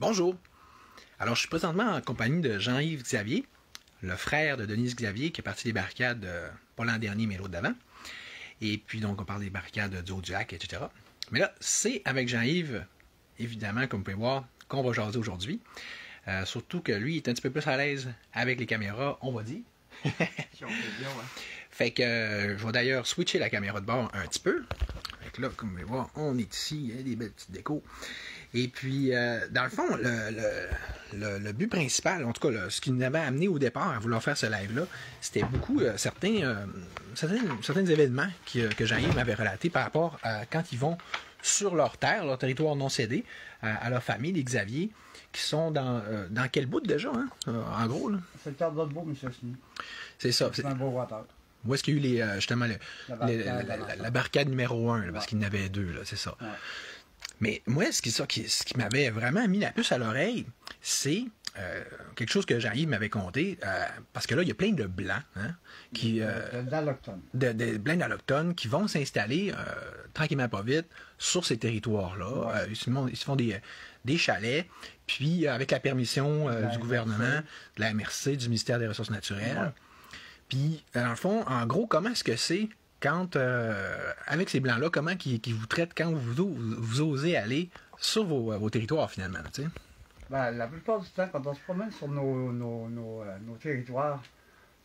Bonjour. Alors, je suis présentement en compagnie de Jean-Yves Xavier, le frère de Denise Xavier, qui est parti des barricades pas l'an dernier, mais l'autre d'avant. Et puis, donc, on parle des barricades du Haut-du-Lac, etc. Mais là, c'est avec Jean-Yves, évidemment, comme vous pouvez voir, qu'on va jaser aujourd'hui. Surtout que lui, il est un petit peu plus à l'aise avec les caméras, on va dire. Si on fait bien, ouais. Fait que je vais d'ailleurs switcher la caméra de bord un petit peu. Fait que là, comme vous pouvez voir, on est ici, il y a des belles petites décos. Et puis, dans le fond, le but principal, en tout cas, ce qui nous avait amené au départ à vouloir faire ce live-là, c'était beaucoup certains événements que Jean-Yves m'avait relatés par rapport à quand ils vont sur leur terre, leur territoire non cédé, à leur famille, les Xavier, qui sont dans quel bout déjà, hein, en gros? C'est le cadre de beau, M. Smith. C'est ça. C'est un beau water. Où est-ce qu'il y a eu justement la barricade numéro 1, là, parce qu'il y en avait deux, là, c'est ça. Ouais. Mais moi, ce qui m'avait vraiment mis la puce à l'oreille, c'est quelque chose que Jean-Yves m'avait conté, parce que là, il y a plein de blancs, hein, d'allochtones. De plein d'allochtones qui vont s'installer tranquillement pas vite sur ces territoires-là. Ouais. Ils se font des chalets, puis avec la permission du gouvernement, de la MRC, du ministère des Ressources naturelles. Ouais. Puis, dans le fond, en gros, comment est-ce que c'est quand, avec ces Blancs-là, comment ils vous traitent quand vous osez aller sur vos territoires, finalement, tu sais? Ben, la plupart du temps, quand on se promène sur nos territoires,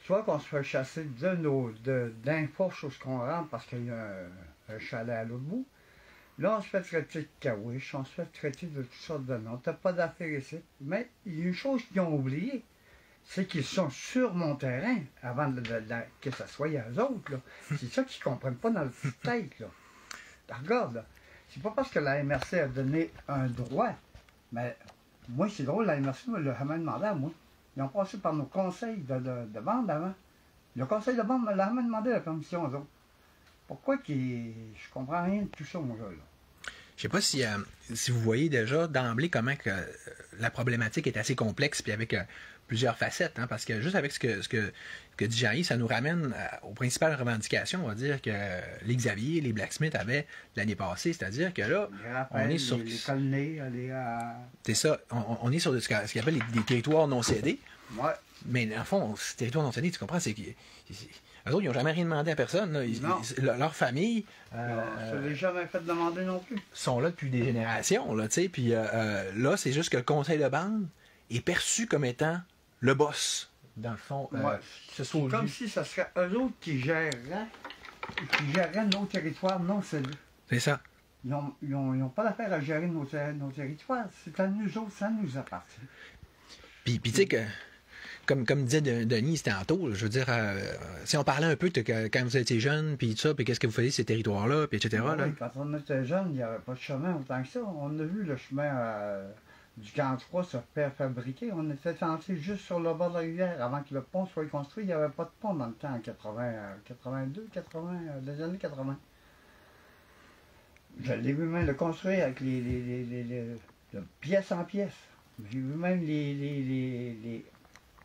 soit qu'on se fait chasser d'un fourche où qu'on rentre parce qu'il y a un chalet à l'autre bout, là, on se fait traiter de caouiche, on se fait traiter de toutes sortes de noms. T'as pas d'affaires ici. Mais il y a une chose qu'ils ont oubliée, c'est qu'ils sont sur mon terrain avant que ça soit à eux autres. C'est ça qu'ils ne comprennent pas dans le petite tête. Là. Regarde, là. C'est pas parce que la MRC a donné un droit, mais moi, c'est drôle, la MRC me l'a jamais demandé à moi. Ils ont passé par nos conseils de bande avant. Le conseil de bande me l'a jamais demandé la permission aux autres. Pourquoi je comprends rien de tout ça, moi, là. Je sais pas si vous voyez déjà d'emblée comment que la problématique est assez complexe, puis avec plusieurs facettes, hein, parce que juste avec ce que dit Jean-Yves, ça nous ramène aux principales revendications, on va dire, que les Xavier, les Blacksmith avaient l'année passée, c'est-à-dire que là, on est sur... Les colonnés, c'est ça, on est sur ce qu'ils appellent des territoires non cédés. Ouais. Mais dans le fond, ces territoires non cédés, tu comprends, c'est qu'ils... Eux autres, ils n'ont jamais rien demandé à personne. Là. Leur famille... je ne l'ai jamais fait demander non plus. Sont là depuis des générations, là, tu sais. Puis là, c'est juste que le conseil de bande est perçu comme étant le boss, dans le fond. C'est comme si ce serait eux autres qui géreraient nos territoires non cédés. C'est ça. Ils n'ont pas d'affaire à gérer nos territoires. C'est à nous autres, ça nous appartient. Puis tu sais que... Comme disait Denis tantôt, je veux dire, si on parlait un peu de quand vous étiez jeune, puis tout ça, puis qu'est-ce que vous faisiez ces territoires-là, puis etc. Oui, quand on était jeune, il n'y avait pas de chemin autant que ça. On a vu le chemin du camp 3 se faire fabriquer. On était tenté juste sur le bord de la rivière. Avant que le pont soit construit, il n'y avait pas de pont dans le temps, en 82, 80, les années 80. Je l'ai vu même le construire avec de pièce en pièce. J'ai vu même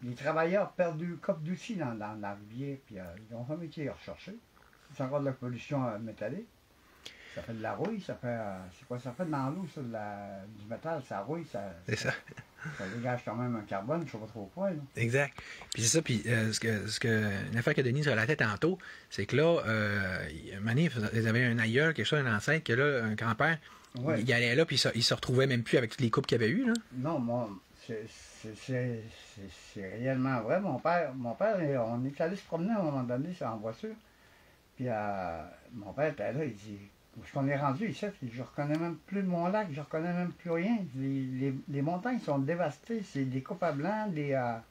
les travailleurs perdent du coffre d'outils dans la rivière, puis ils ont jamais été recherchés. C'est encore de la pollution métallique. Ça fait de la rouille, ça fait... c'est quoi ça fait dans l'eau, ça, du métal, ça rouille, ça dégage quand même un carbone, je ne sais pas trop quoi. Là. Exact. Puis c'est ça, puis une affaire que Denise relatait tantôt, c'est que là, ils avaient un aïeul, quelque chose, un ancêtre, que là, un grand-père, ouais. Il allait là, puis il se retrouvait même plus avec toutes les coupes qu'il avait eues, là. Non, moi... C'est réellement vrai. Mon père, on est allé se promener à un moment donné en voiture. Puis mon père était là, il dit, où est-ce qu'on est rendu ici? Je reconnais même plus mon lac, je reconnais même plus rien. Les montagnes sont dévastées, c'est des coupes à blanc, ça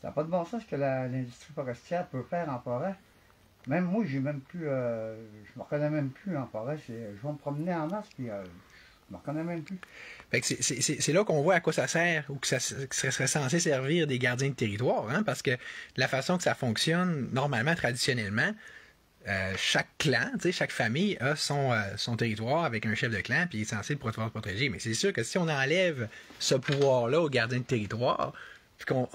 n'a pas de bon sens ce que l'industrie forestière peut faire en forêt. Même moi, j'ai même plus, je me reconnais même plus en forêt. Je vais me promener en masse, puis je ne me reconnais même plus. Fait que c'est là qu'on voit à quoi ça sert, ou que ça serait censé servir des gardiens de territoire, hein, parce que la façon que ça fonctionne, normalement, traditionnellement, chaque clan, chaque famille a son territoire avec un chef de clan, puis il est censé le protéger. Mais c'est sûr que si on enlève ce pouvoir-là aux gardiens de territoire, puis qu'on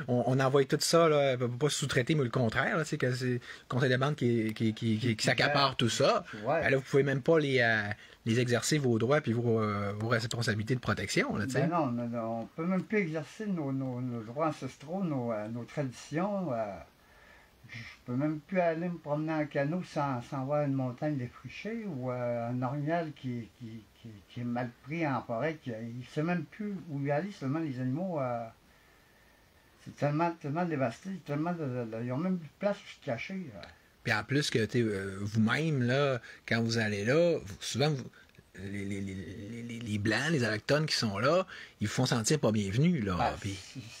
on envoie tout ça, là, pas sous-traiter, mais le contraire, là, que c'est le conseil de bande qui s'accapare tout ça. Ouais. Ben là, vous pouvez même pas les exercer vos droits puis vos responsabilités de protection. Là, Ben non, on peut même plus exercer nos droits ancestraux, nos traditions. Je peux même plus aller me promener en canot sans voir une montagne défrichée ou un orignal qui est mal pris en forêt. Il ne sait même plus où y aller, seulement les animaux. C'est tellement dévasté, ils n'ont même plus de place pour se cacher. Puis en plus que vous-même, là, quand vous allez là, souvent les Blancs, les Autochtones qui sont là, ils vous font sentir pas bienvenus. Là. Ben, Puis...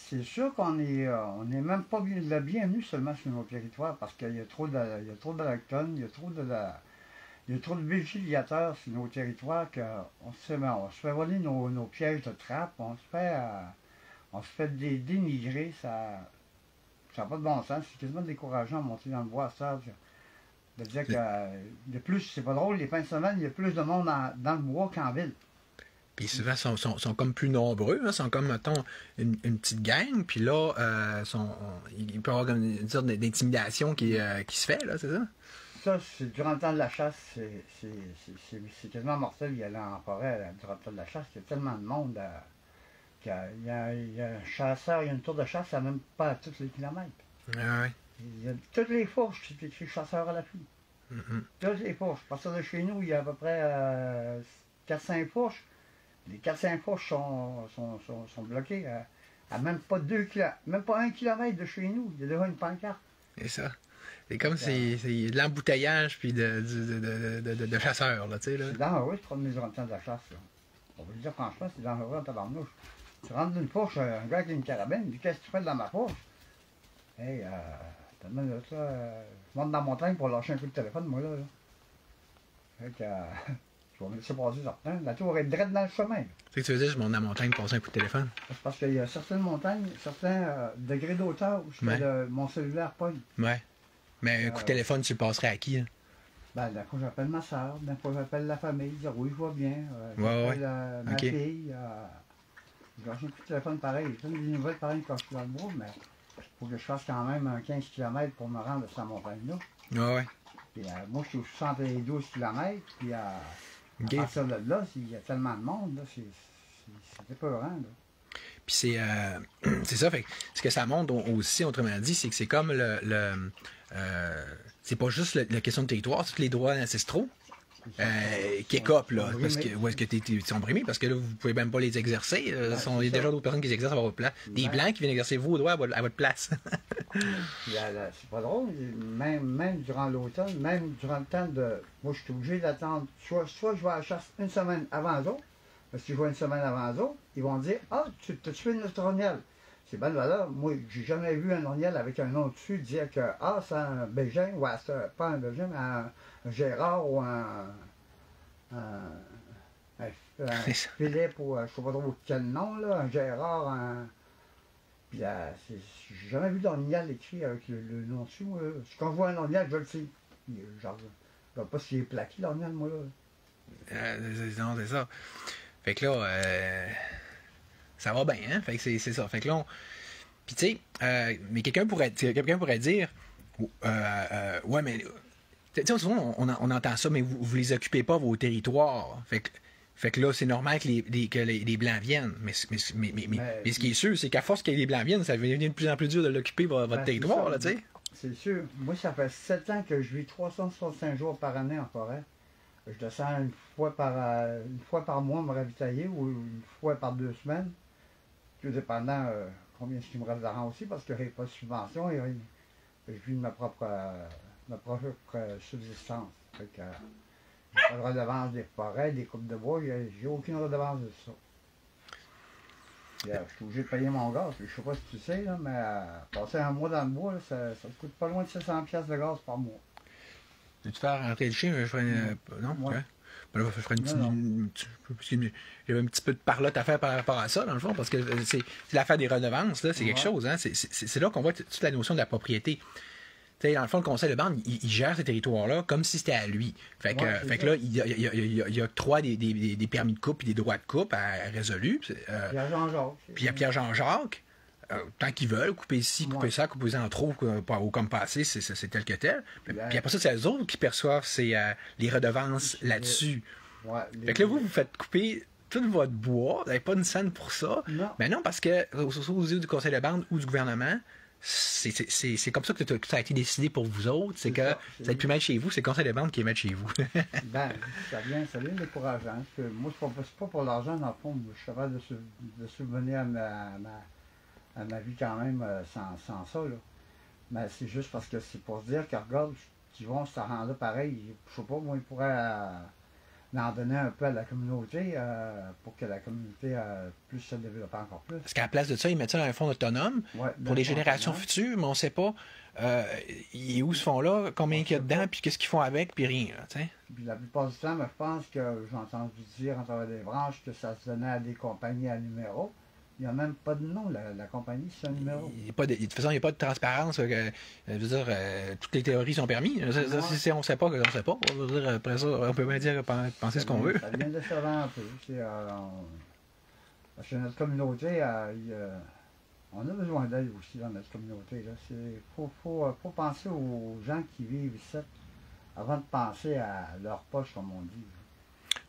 c'est sûr qu'on est, on est même pas le bienvenu seulement sur nos territoires parce qu'il y a trop d'Autochtones, il y a trop de vigiliateurs sur nos territoires qu'on on se fait voler nos pièges de trappe, on se fait dénigrer, ça n'a pas de bon sens, c'est quasiment décourageant de monter dans le bois ça. De dire que de plus, c'est pas drôle, les fins de semaine, il y a plus de monde dans le bois qu'en ville. Puis souvent, sont comme plus nombreux, hein, sont comme, mettons, une petite gang, puis là, il peut y avoir comme une sorte d'intimidation qui se fait, là, c'est ça? Ça, c'est durant le temps de la chasse, c'est quasiment mortel d'y aller en forêt durant le temps de la chasse. Il y a tellement de monde qu'il y a un chasseur, il y a une tour de chasse, ça n'a même pas à tous les kilomètres. Ah ouais. Il y a toutes les fourches, c'est écrit chasseur à l'affût. Toutes les fourches. À partir de chez nous, il y a à peu près 4-5 fourches. Les 4-5 fourches sont bloquées à même pas 1 kilomètre de chez nous. Il y a déjà une pancarte. C'est ça. C'est comme c'est de l'embouteillage puis de chasseurs, là, tu sais, là. C'est dangereux de promener durant le temps de la chasse, là. On va le dire franchement, c'est dangereux en tabarnouche. Tu rentres dans une fourche, un gars avec une carabine, il dit qu'est-ce que tu fais dans ma fourche? Hey, je monte dans la montagne pour lâcher un coup de téléphone, moi, là. Fait que, je vais me laisser passer certains. La tour est direct dans le chemin. C'est que tu veux dire, je monte dans la montagne pour passer un coup de téléphone? C'est parce qu'il y a certaines montagnes, certains degrés d'auteur où mon cellulaire pogne. Ouais. Mais un coup de téléphone, tu le passerais à qui, hein? Ben, d'un coup, j'appelle ma soeur, d'un coup, j'appelle la famille, dire oui, je vais bien. Ouais. Ma fille. Je lâche un coup de téléphone pareil. J'ai des nouvelles pareilles quand je suis dans le bois, mais il faut que je fasse quand même un 15 km pour me rendre à cette montagne-là. Ouais. Puis moi, je suis au 72 km, puis à partir de là, il y a tellement de monde, là, c'est épeurant, là. Puis c'est ça, fait ce que ça montre aussi, autrement dit, c'est que c'est comme c'est pas juste la question de territoire, c'est tous les droits ancestraux qui écopent, là. Où est-ce que tu sont brimés? Parce que là, vous pouvez même pas les exercer. Il y a déjà d'autres personnes qui les exercent à votre place. Des Blancs qui viennent exercer vos droits à votre place. C'est pas drôle, même durant l'automne, même durant le temps de. Moi, je suis obligé d'attendre. Soit je vais à la chasse une semaine avant eux autres, parce que si je vais une semaine avant eux autres, ils vont dire ah, tu t'as tué notre orignal. C'est bonne valeur. Moi, j'ai jamais vu un orignal avec un nom dessus dire que ah, c'est un Bégin, ou pas un Bégin, mais un Gérard ou un Philippe ou je sais pas trop quel nom, là, un Gérard, Puis j'ai jamais vu d'orignal écrit avec le nom dessus. Moi, quand je vois un orignal, je le sais. Genre, je ne sais pas s'il est plaqué, l'orignal, moi, là. Non, c'est ça. Fait que là, ça va bien, hein? Fait que c'est ça. Fait que là, puis tu sais, mais quelqu'un pourrait dire, ouais, mais, tu sais, souvent, on entend ça, mais vous les occupez pas, vos territoires. Fait que là, c'est normal que les Blancs viennent. Mais ce qui est sûr, c'est qu'à force que les Blancs viennent, ça devient de plus en plus dur de l'occuper, votre territoire, là, tu sais. C'est sûr. Moi, ça fait 7 ans que je vis 365 jours par année en forêt. Je descends une fois par mois me ravitailler ou une fois par 2 semaines. Tout dépendant combien ce qui me reste d'argent aussi, parce que je n'ai pas de subvention et je vis de ma propre subsistance. Fait que, j'ai pas de redevance des forêts, des coupes de bois, j'ai aucune redevance de ça. Puis, je suis obligé de payer mon gaz. Puis, je sais pas si tu sais, là, mais passer un mois dans le bois, là, ça te coûte pas loin de 700$ de gaz par mois. Tu faire rentrer le chien, je ferais non? Ouais. Ben là, je ferais j'avais un petit peu de parlotte à faire par rapport à ça, dans le fond, parce que c'est l'affaire des redevances, là, c'est quelque chose, hein? C'est là qu'on voit toute la notion de la propriété. Tu sais, dans le fond, le conseil de bande, il gère ces territoires-là comme si c'était à lui. Fait que, fait que là, il octroie des permis de coupe et des droits de coupe à résolus. Pierre-Jean-Jacques. Puis il y a Pierre-Jean-Jacques. Tant qu'ils veulent, couper ici, couper ça, couper en trop, ou comme passé, c'est tel que tel. Puis après ça, c'est eux autres qui perçoivent les redevances là-dessus. Fait que là, vous faites couper tout votre bois, vous n'avez pas une scène pour ça. Non. Mais non, parce que, au niveau du conseil de bande ou du gouvernement, c'est comme ça que ça a été décidé pour vous autres. C'est que vous n'êtes plus mal chez vous, c'est le conseil de bande qui est mal chez vous. Ben, ça vient décourageant. Parce que moi, c'est pas pour l'argent, dans le fond. Je suis capable de subvenir à ma vie quand même sans ça. Là. Mais c'est juste parce que c'est pour se dire que, regarde, qu'ils vont se rendre là pareil. Je sais pas, moi, ils pourraient en donner un peu à la communauté pour que la communauté puisse se développer encore plus. Parce qu'à la place de ça, ils mettent ça dans un fonds autonome pour les générations futures, mais on ne sait pas il est où ce fonds-là, combien il y a dedans, puis qu'est-ce qu'ils font avec, puis rien. Puis la plupart du temps, je pense que j'ai entendu dire en travers des branches que ça se donnait à des compagnies à numéro. Il n'y a même pas de nom, la compagnie, c'est un numéro. De toute façon, il n'y a pas de transparence. Je veux dire, toutes les théories sont permises. Si on ne sait pas, on ne sait pas. Je veux dire, après ça, on peut bien dire, penser ce qu'on veut. Ça vient de se vendre un peu. Parce que notre communauté, on a besoin d'aide aussi dans notre communauté. Il faut penser aux gens qui vivent ici avant de penser à leur poche, comme on dit.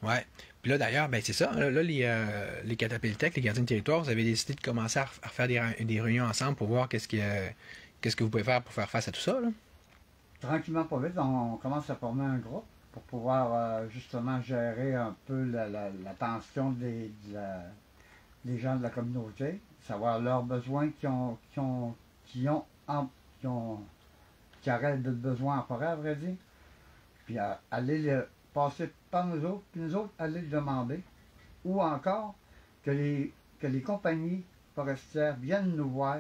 Oui. Puis là, d'ailleurs, ben c'est ça. Là, les Catapultec, les gardiens de territoire, vous avez décidé de commencer à faire des réunions ensemble pour voir qu'est-ce que vous pouvez faire pour faire face à tout ça. Là. Tranquillement, pas vite, on commence à former un groupe pour pouvoir justement gérer un peu la tension des gens de la communauté, savoir leurs besoins qui arrêtent d'être besoins en forêt, à vrai dire, puis aller passer par nous autres, puis nous autres aller le demander, ou encore que les compagnies forestières viennent nous voir,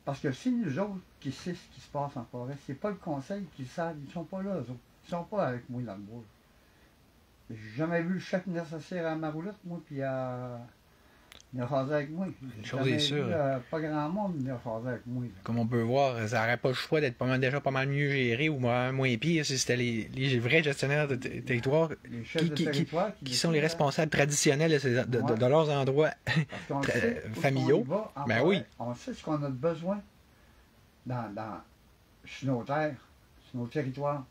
parce que c'est nous autres qui savent ce qui se passe en forêt, c'est pas le conseil qui savent, ils sont pas là, eux autres. Ils sont pas avec moi dans le bois. J'ai jamais vu le chef nécessaire à ma roulette, moi, puis il a rasé avec moi. Une chose est sûre. Pas grand monde il a rasé avec moi. Là. Comme on peut voir, ça n'aurait pas le choix d'être déjà pas mal mieux géré ou moins pire si c'était les vrais gestionnaires de territoire qui sont les responsables traditionnels de leurs endroits familiaux. Ben oui. On sait ce qu'on a besoin sur nos terres, sur nos territoires.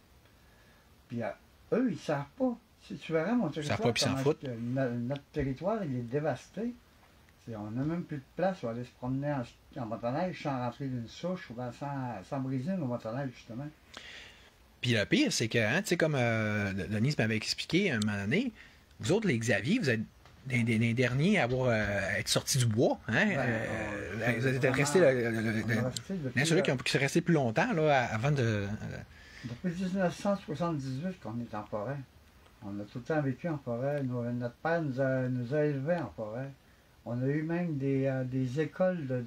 Puis eux, ils ne savent pas. Si tu verrais mon territoire, ils savent pas, puis s'en foutent. Notre territoire, il est dévasté. On n'a même plus de place pour aller se promener en motoneige sans rentrer d'une souche ou sans briser nos motoneiges, justement. Puis le pire, c'est que, tu sais, comme Denise m'avait expliqué à un moment donné, vous autres, les Xavier, vous êtes des derniers à être sortis du bois. Hein? Vous êtes restés celui qui sont restés plus longtemps là, avant de. Depuis 1978 qu'on est en forêt. On a tout le temps vécu en forêt. Notre père nous a élevés en forêt. On a eu même des écoles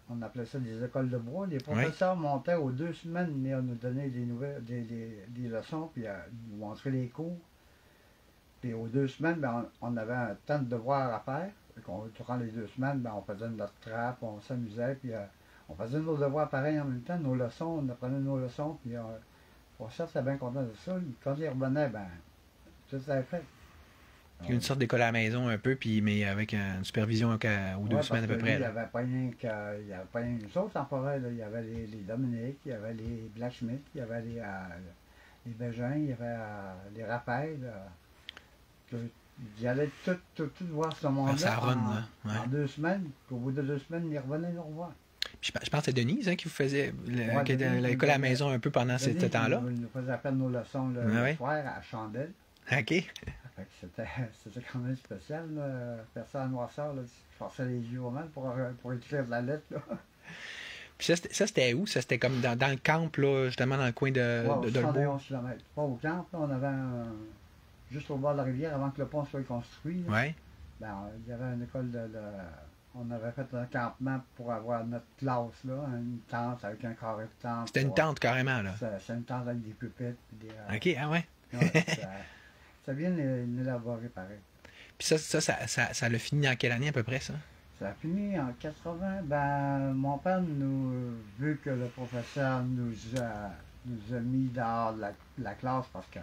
on appelait ça des écoles de bois. Les professeurs montaient aux 2 semaines, venir nous donner des leçons, puis nous montrer les cours. Puis aux 2 semaines, on avait un temps de devoir à faire. Durant les 2 semaines, on faisait notre trappe, on s'amusait, puis on faisait nos devoirs pareil en même temps, nos leçons, on apprenait nos leçons, puis pour ça, c'était bien content de ça. Quand ils revenaient, tout était fait. Une sorte d'école à la maison un peu, mais avec une supervision aux 2 semaines à peu près. Il n'y avait pas rien que nous autres en forêt. Là. Il y avait les Dominique, il y avait les Blacksmith, il y avait les Bégins, il y avait les Raphaël. Il allait tout voir ce monde-là en 2 semaines. Puis au bout de 2 semaines, il revenait nous revoir. Je pense que c'est Denise qui vous faisait l'école à la maison un peu pendant ce temps-là. Il nous faisait faire nos leçons le soir à Chandelle. OK. C'était quand même spécial, là, faire ça à noirceur. Là. Je forçais les yeux au mal pour écrire de la lettre. Là. Puis ça, c'était où? Ça, c'était comme dans le camp, là, justement, dans le coin de Dolbeau? 71 km. Pas au camp, là, on avait juste au bord de la rivière, avant que le pont soit construit. Oui. Il y avait une école on avait fait un campement pour avoir notre classe, là, une tente avec un carré de tente. C'était une tente, carrément, là? C'est une tente avec des pupitres. OK, ah ouais? Ça vient d'élaborer pareil. Puis ça l'a fini dans quelle année à peu près, ça? Ça a fini en 80. Ben, mon père, vu que le professeur nous a mis dehors de la classe parce que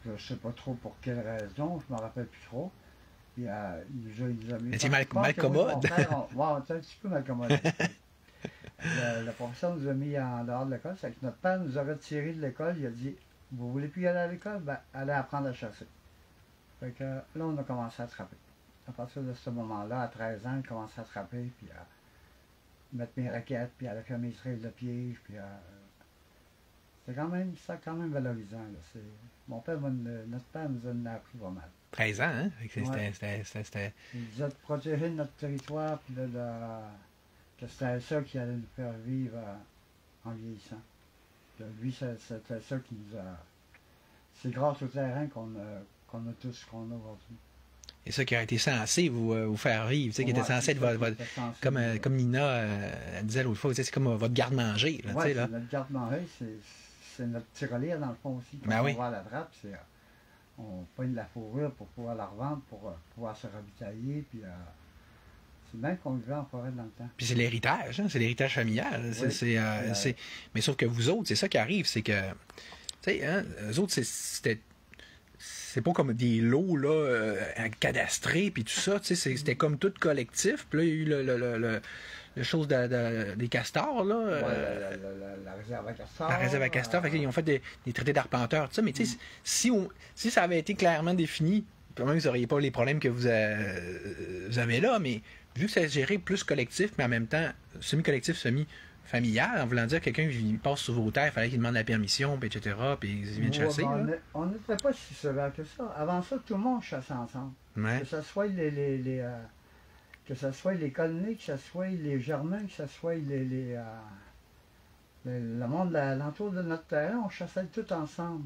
je ne sais pas trop pour quelle raison, je ne me rappelle plus trop. Puis, il nous a mis. Mais c'est mal commode. Wow, c'est un petit peu mal commode. Le professeur nous a mis en dehors de l'école. C'est que notre père nous a retirés de l'école. Il a dit, vous voulez plus aller à l'école? Ben, allez apprendre à chasser. Fait que là, on a commencé à attraper. À partir de ce moment-là, à 13 ans, j'ai commencé à attraper, puis à mettre mes raquettes, puis à faire mes trails de piège, puis c'est quand même valorisant. Là. Mon père, notre père nous en a appris pas mal. 13 ans, hein? C'était... Il disait de protéger notre territoire, puis que c'était ça qui allait nous faire vivre en vieillissant. Que lui, c'était ça qui nous a... C'est grâce au terrain qu'on a tout ce qu'on a aujourd'hui. Et ça qui a été censé vous faire vivre, qui était censé être votre comme Nina disait l'autre fois, c'est comme votre garde-manger. Oui, c'est notre garde-manger, c'est notre tirelire dans le fond aussi. Quand on va à la trappe, on pogne de la fourrure pour pouvoir la revendre, pour pouvoir se ravitailler, puis c'est bien qu'on vivait en forêt dans le temps. Puis c'est l'héritage, c'est l'héritage familial. Oui, mais sauf que vous autres, c'est ça qui arrive, c'est que, tu sais, eux autres, c'est pas comme des lots là, cadastrés puis tout ça, c'était comme tout collectif. Puis là, il y a eu le chose des castors, là. La réserve à castors. La réserve à castors. Fait qu'ils ont fait des traités d'arpenteurs, tout ça. Mais tu sais, si ça avait été clairement défini, probablement que vous n'auriez pas les problèmes que vous avez là, mais vu que c'est géré plus collectif, mais en même temps semi-collectif, semi-familial, en voulant dire que quelqu'un passe sur vos terres, il fallait qu'il demande la permission, puis etc., puis ils viennent chasser. On n'était pas si sévère que ça. Avant ça, tout le monde chassait ensemble. Ouais. Que ce soit que ce soit les colonies, que ce soit les Germains, que ce soit le monde alentour de notre terrain, on chassait tout ensemble.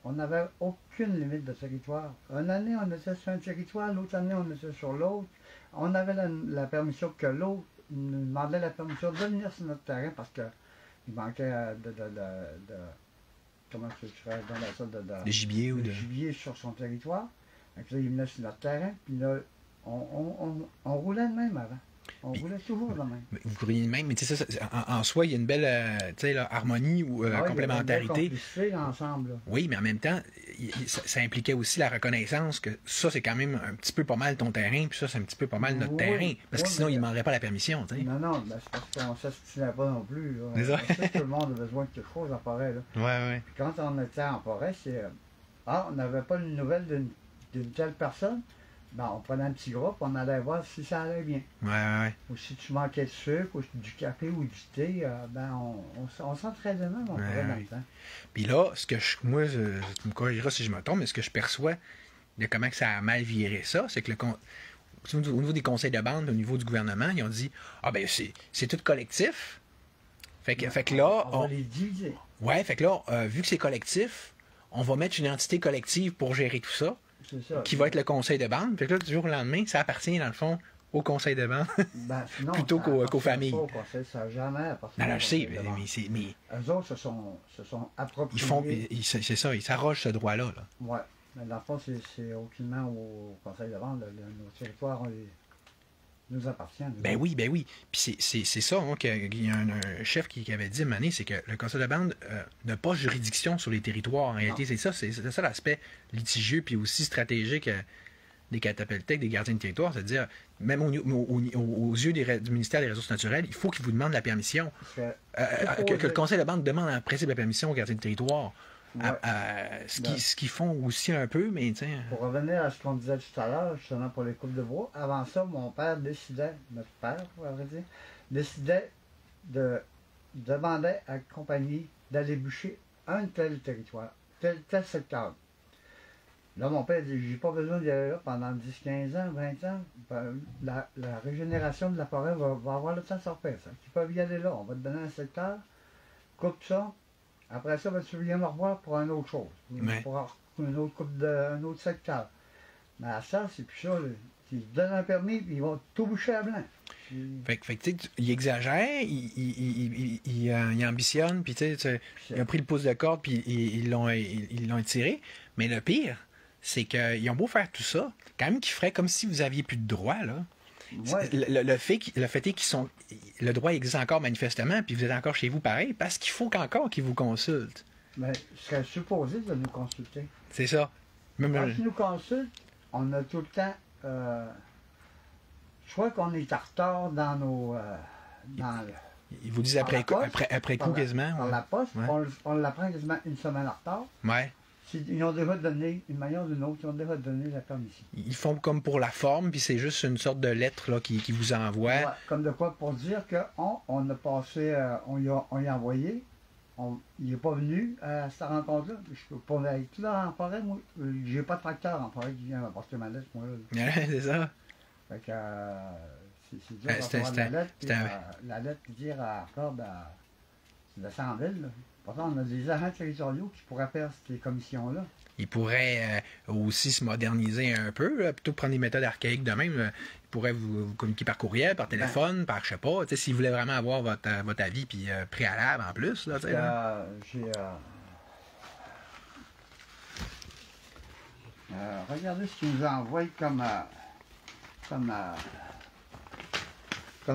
On n'avait aucune limite de territoire. Une année, on était sur un territoire, l'autre année, on était sur l'autre. On avait la permission que l'autre nous demandait la permission de venir sur notre terrain parce qu'il manquait comment je dirais, dans la sorte de gibier ou de gibier sur son territoire. Donc là, il venait sur notre terrain, puis là, on roulait de même avant. On roulait toujours de même. Vous roulez de même, mais tu sais, en soi, il y a une belle harmonie ou complémentarité. Il y a une ensemble. Là. Oui, mais en même temps, ça impliquait aussi la reconnaissance que ça, c'est quand même un petit peu pas mal ton terrain, puis ça, c'est un petit peu pas mal notre terrain. Parce que sinon, il ne demanderait pas la permission. T'sais. Non, ben, c'est parce qu'on ne s'astinait pas non plus. Là. C'est ça. On sait que tout le monde a besoin de quelque chose en forêt. Là. Ouais. Puis quand on était en forêt, on n'avait pas une nouvelle d'une telle personne. Ben, on prenait un petit groupe, on allait voir si ça allait bien. Ouais. Ou si tu manquais de sucre, ou du café ou du thé, on s'entraidait même, on pourrait dans le temps. Puis là, tu me corrigeras si je me trompe, mais ce que je perçois de comment que ça a mal viré ça, c'est que au niveau des conseils de bande, au niveau du gouvernement, ils ont dit ben c'est tout collectif. Fait que là. On va les diviser. Ouais, fait que là, vu que c'est collectif, on va mettre une entité collective pour gérer tout ça. Ça, qui va être le conseil de bande. Puis là, du jour au lendemain, ça appartient, dans le fond, au conseil de bande. Plutôt qu'aux familles. Pas au conseil, ça n'a jamais appartenu. Non, je sais, mais eux autres se sont appropriés. C'est ça, ils s'arrogent ce droit-là. Là. Oui. Mais dans le fond, c'est aucunement au conseil de bande. Nos territoires nous appartiennent. Ben oui. Puis c'est ça, hein, qu'il y a un chef qui avait dit à Mané, c'est que le conseil de bande n'a pas juridiction sur les territoires. En réalité, c'est ça l'aspect litigieux puis aussi stratégique des catapeltèques, des gardiens de territoire. C'est-à-dire, même aux yeux du ministère des Ressources naturelles, il faut qu'il vous demande la permission. Que le conseil de bande demande en principe la permission aux gardiens de territoire. Ce qu'ils font aussi un peu, mais tiens. Pour revenir à ce qu'on disait tout à l'heure, justement pour les coupes de bois, avant ça, mon père décidait, notre père, on va dire, décidait demandait à la compagnie d'aller bûcher un tel territoire, tel secteur. Là, mon père dit, j'ai pas besoin d'y aller là pendant 10, 15 ans, 20 ans. Ben, la régénération de la forêt va avoir le temps de se refaire. Tu peux y aller là, on va te donner un secteur, coupe ça. Après ça, tu viens me revoir pour une autre chose. Pour une autre coupe un autre secteur. Mais à ça, c'est plus ça. Ils te donnent un permis, puis ils vont tout boucher à blanc. Fait que tu sais, il exagère, il ambitionne, puis tu sais, ils ont pris le pouce de corde, puis ils l'ont étiré. Mais le pire, c'est qu'ils ont beau faire tout ça, quand même qu'ils feraient comme si vous aviez plus de droit, là. Ouais. Le fait est qu'ils sont. Le droit existe encore manifestement, puis vous êtes encore chez vous pareil, parce qu'il faut qu'encore qu'ils vous consultent. Mais ils seraient supposés de nous consulter. C'est ça. Même, Quand ils nous consultent, on a tout le temps. Soit qu'on est en retard dans nos. ils vous disent par la poste, après coup quasiment. Par la poste, Ouais. on l'apprend quasiment une semaine en retard. Ouais. Ils ont déjà donné, une manière ou d'une autre, ils ont déjà donné la permission. Ils font comme pour la forme, puis c'est juste une sorte de lettre là, qui vous envoie. Ouais, comme de quoi pour dire qu'on a passé, on y a envoyé, il n'est pas venu à cette rencontre-là. Je peux pas aller tout là en forêt, moi. J'ai pas de tracteur en forêt qui vient m'apporter ma lettre, moi. Là. C'est ça. Fait que c'est dur de recevoir la lettre, puis la lettre dire à Ford, c'est de 100 000. Là. Pourtant, on a des agents territoriaux qui pourraient faire ces commissions-là. Ils pourraient aussi se moderniser un peu, là, plutôt que prendre des méthodes archaïques de même. Ils pourraient vous communiquer par courriel, par téléphone, par je sais pas. S'ils voulaient vraiment avoir votre avis puis préalable en plus. Là, regardez ce qu'ils nous envoient comme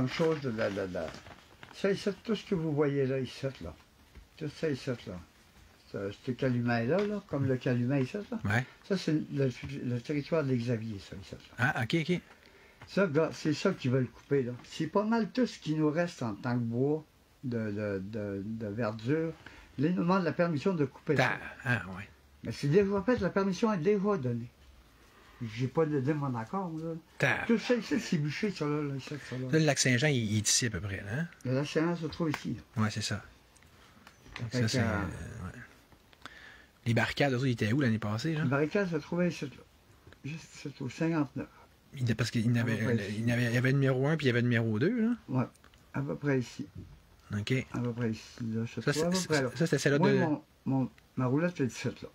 chose de ça ici, tout ce que vous voyez là, ici, là. Tout ça ici, là. Ce calumet-là, là, comme le calumet ici, là. Ouais. Ça, c'est le territoire de l'Xavier, ça, ici. Là. Ah, ok. Ça, gars, c'est ça qu'ils veulent couper, là. C'est pas mal tout ce qui nous reste en tant que bois, de verdure. Là, ils nous demandent la permission de couper ça. Ah, ouais. Mais c'est déjà fait, la permission est déjà donnée. J'ai pas de mon accord, là. Tout ça ici, c'est bûché, ça, là. Ça, là. Là, le lac Saint-Jean, il est ici à peu près, là. Hein? Le lac Saint-Jean se trouve ici, là. Ouais, c'est ça. Ça, c'est, ouais. Les barricades, eux, ils étaient où l'année passée, là? Les barricades se trouvaient ici, là. Juste ici, au 59. Parce qu'il y avait le numéro 1 puis il y avait le numéro 2, là? Ouais, à peu près ici. OK. À peu près ici, là. Ça, c'est celle-là de... Ma roulette est ici, là.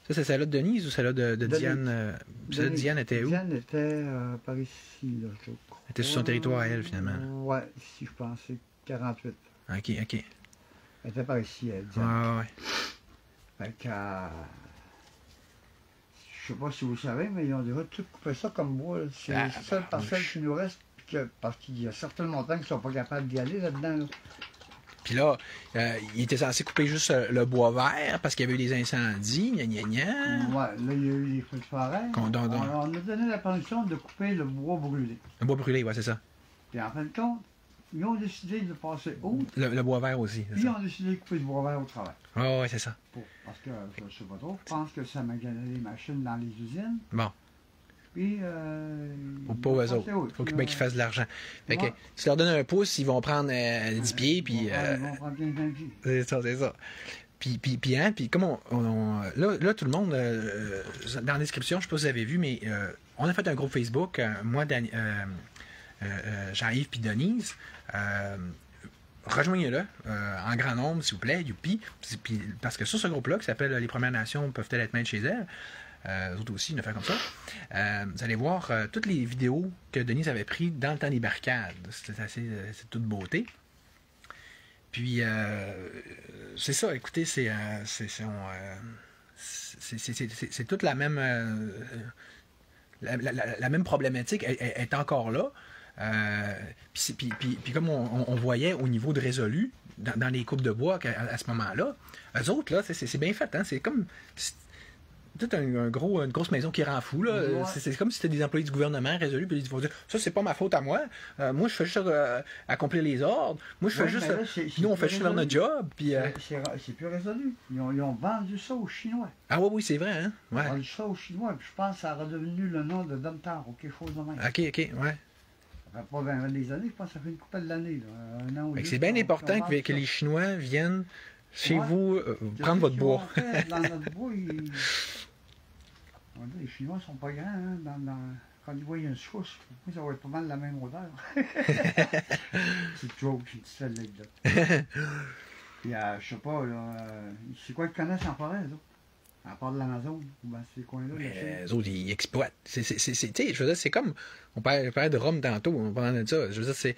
Ça, c'est celle-là de Denise ou celle-là de Diane? Celle de Diane était où? Diane était par ici, là, je crois. Elle était sur son territoire à elle, finalement. Ouais, ici, je pensais 48. OK. Elle était par ici, elle, Diane. Ah, ouais. Fait que... je sais pas si vous savez, mais ils ont déjà tout coupé ça comme bois. C'est la seule parcelle qui nous reste, parce qu'il y a certaines montagnes qui ne sont pas capables d'y aller là-dedans. Là. Puis là, il était censé couper juste le bois vert parce qu'il y avait eu des incendies, gna. Ouais, là, il y a eu des feux de forêt. On a donné la permission de couper le bois brûlé. Le bois brûlé, ouais, c'est ça. Puis en fin de compte, ils ont décidé de passer haut. Le bois vert aussi. Puis ils ont décidé de couper le bois vert au travail. Ouais, c'est ça. Parce que, je ne sais pas trop, je pense que ça magasinait les machines dans les usines. Bon. Puis, pas eux autres. Il faut qu'ils fassent de l'argent. Fait que, si tu leur donnes un pouce, ils vont prendre 10 pieds, puis... Ils vont prendre 15 pieds. C'est ça. Puis comme là, tout le monde, dans la description, je ne sais pas si vous avez vu, mais on a fait un groupe Facebook, moi, Jean-Yves puis Denise. Rejoignez-le en grand nombre, s'il vous plaît, youpi. Puis, parce que sur ce groupe-là, qui s'appelle Les Premières Nations peuvent-elles être maîtres chez elles, eux autres aussi, ils nous fait comme ça. Vous allez voir toutes les vidéos que Denise avait prises dans le temps des barricades. C'est toute beauté. Puis, c'est ça, écoutez, c'est toute la même... la même problématique est encore là. Puis comme on voyait au niveau de résolu, dans les coupes de bois à ce moment-là, eux autres, là, c'est bien fait. Hein? C'est comme... C'est une grosse maison qui rend fou. Là. Ouais. C'est comme si c'était des employés du gouvernement résolus, puis ils vont dire ça, c'est pas ma faute à moi. Moi, je fais juste accomplir les ordres. Moi, je fais juste. Là, nous, on fait juste faire notre job. Puis, c'est plus résolu. Ils ont vendu ça aux Chinois. Ah, oui, c'est vrai. Hein? Ouais. Ils ont vendu ça aux Chinois, puis je pense que ça a redevenu le nom de Domtar ou quelque chose de même. OK, ouais. Ça fait pas 20 des années, je pense que ça fait une couple d'années. Un an ou deux. C'est bien important que les Chinois viennent chez vous prendre votre bois. Dans notre bois, les Chinois sont pas grands. Hein, quand ils voient une souche, ça va être pas mal la même odeur. C'est toujours une petite anecdote. Puis, je sais pas, c'est quoi qu'ils connaissent en forêt, là? À part de l'Amazon, ben, ces coins-là. Les autres, ils exploitent. Je veux dire, c'est comme. On parlait de Rome tantôt, on parlait de ça. Je veux dire,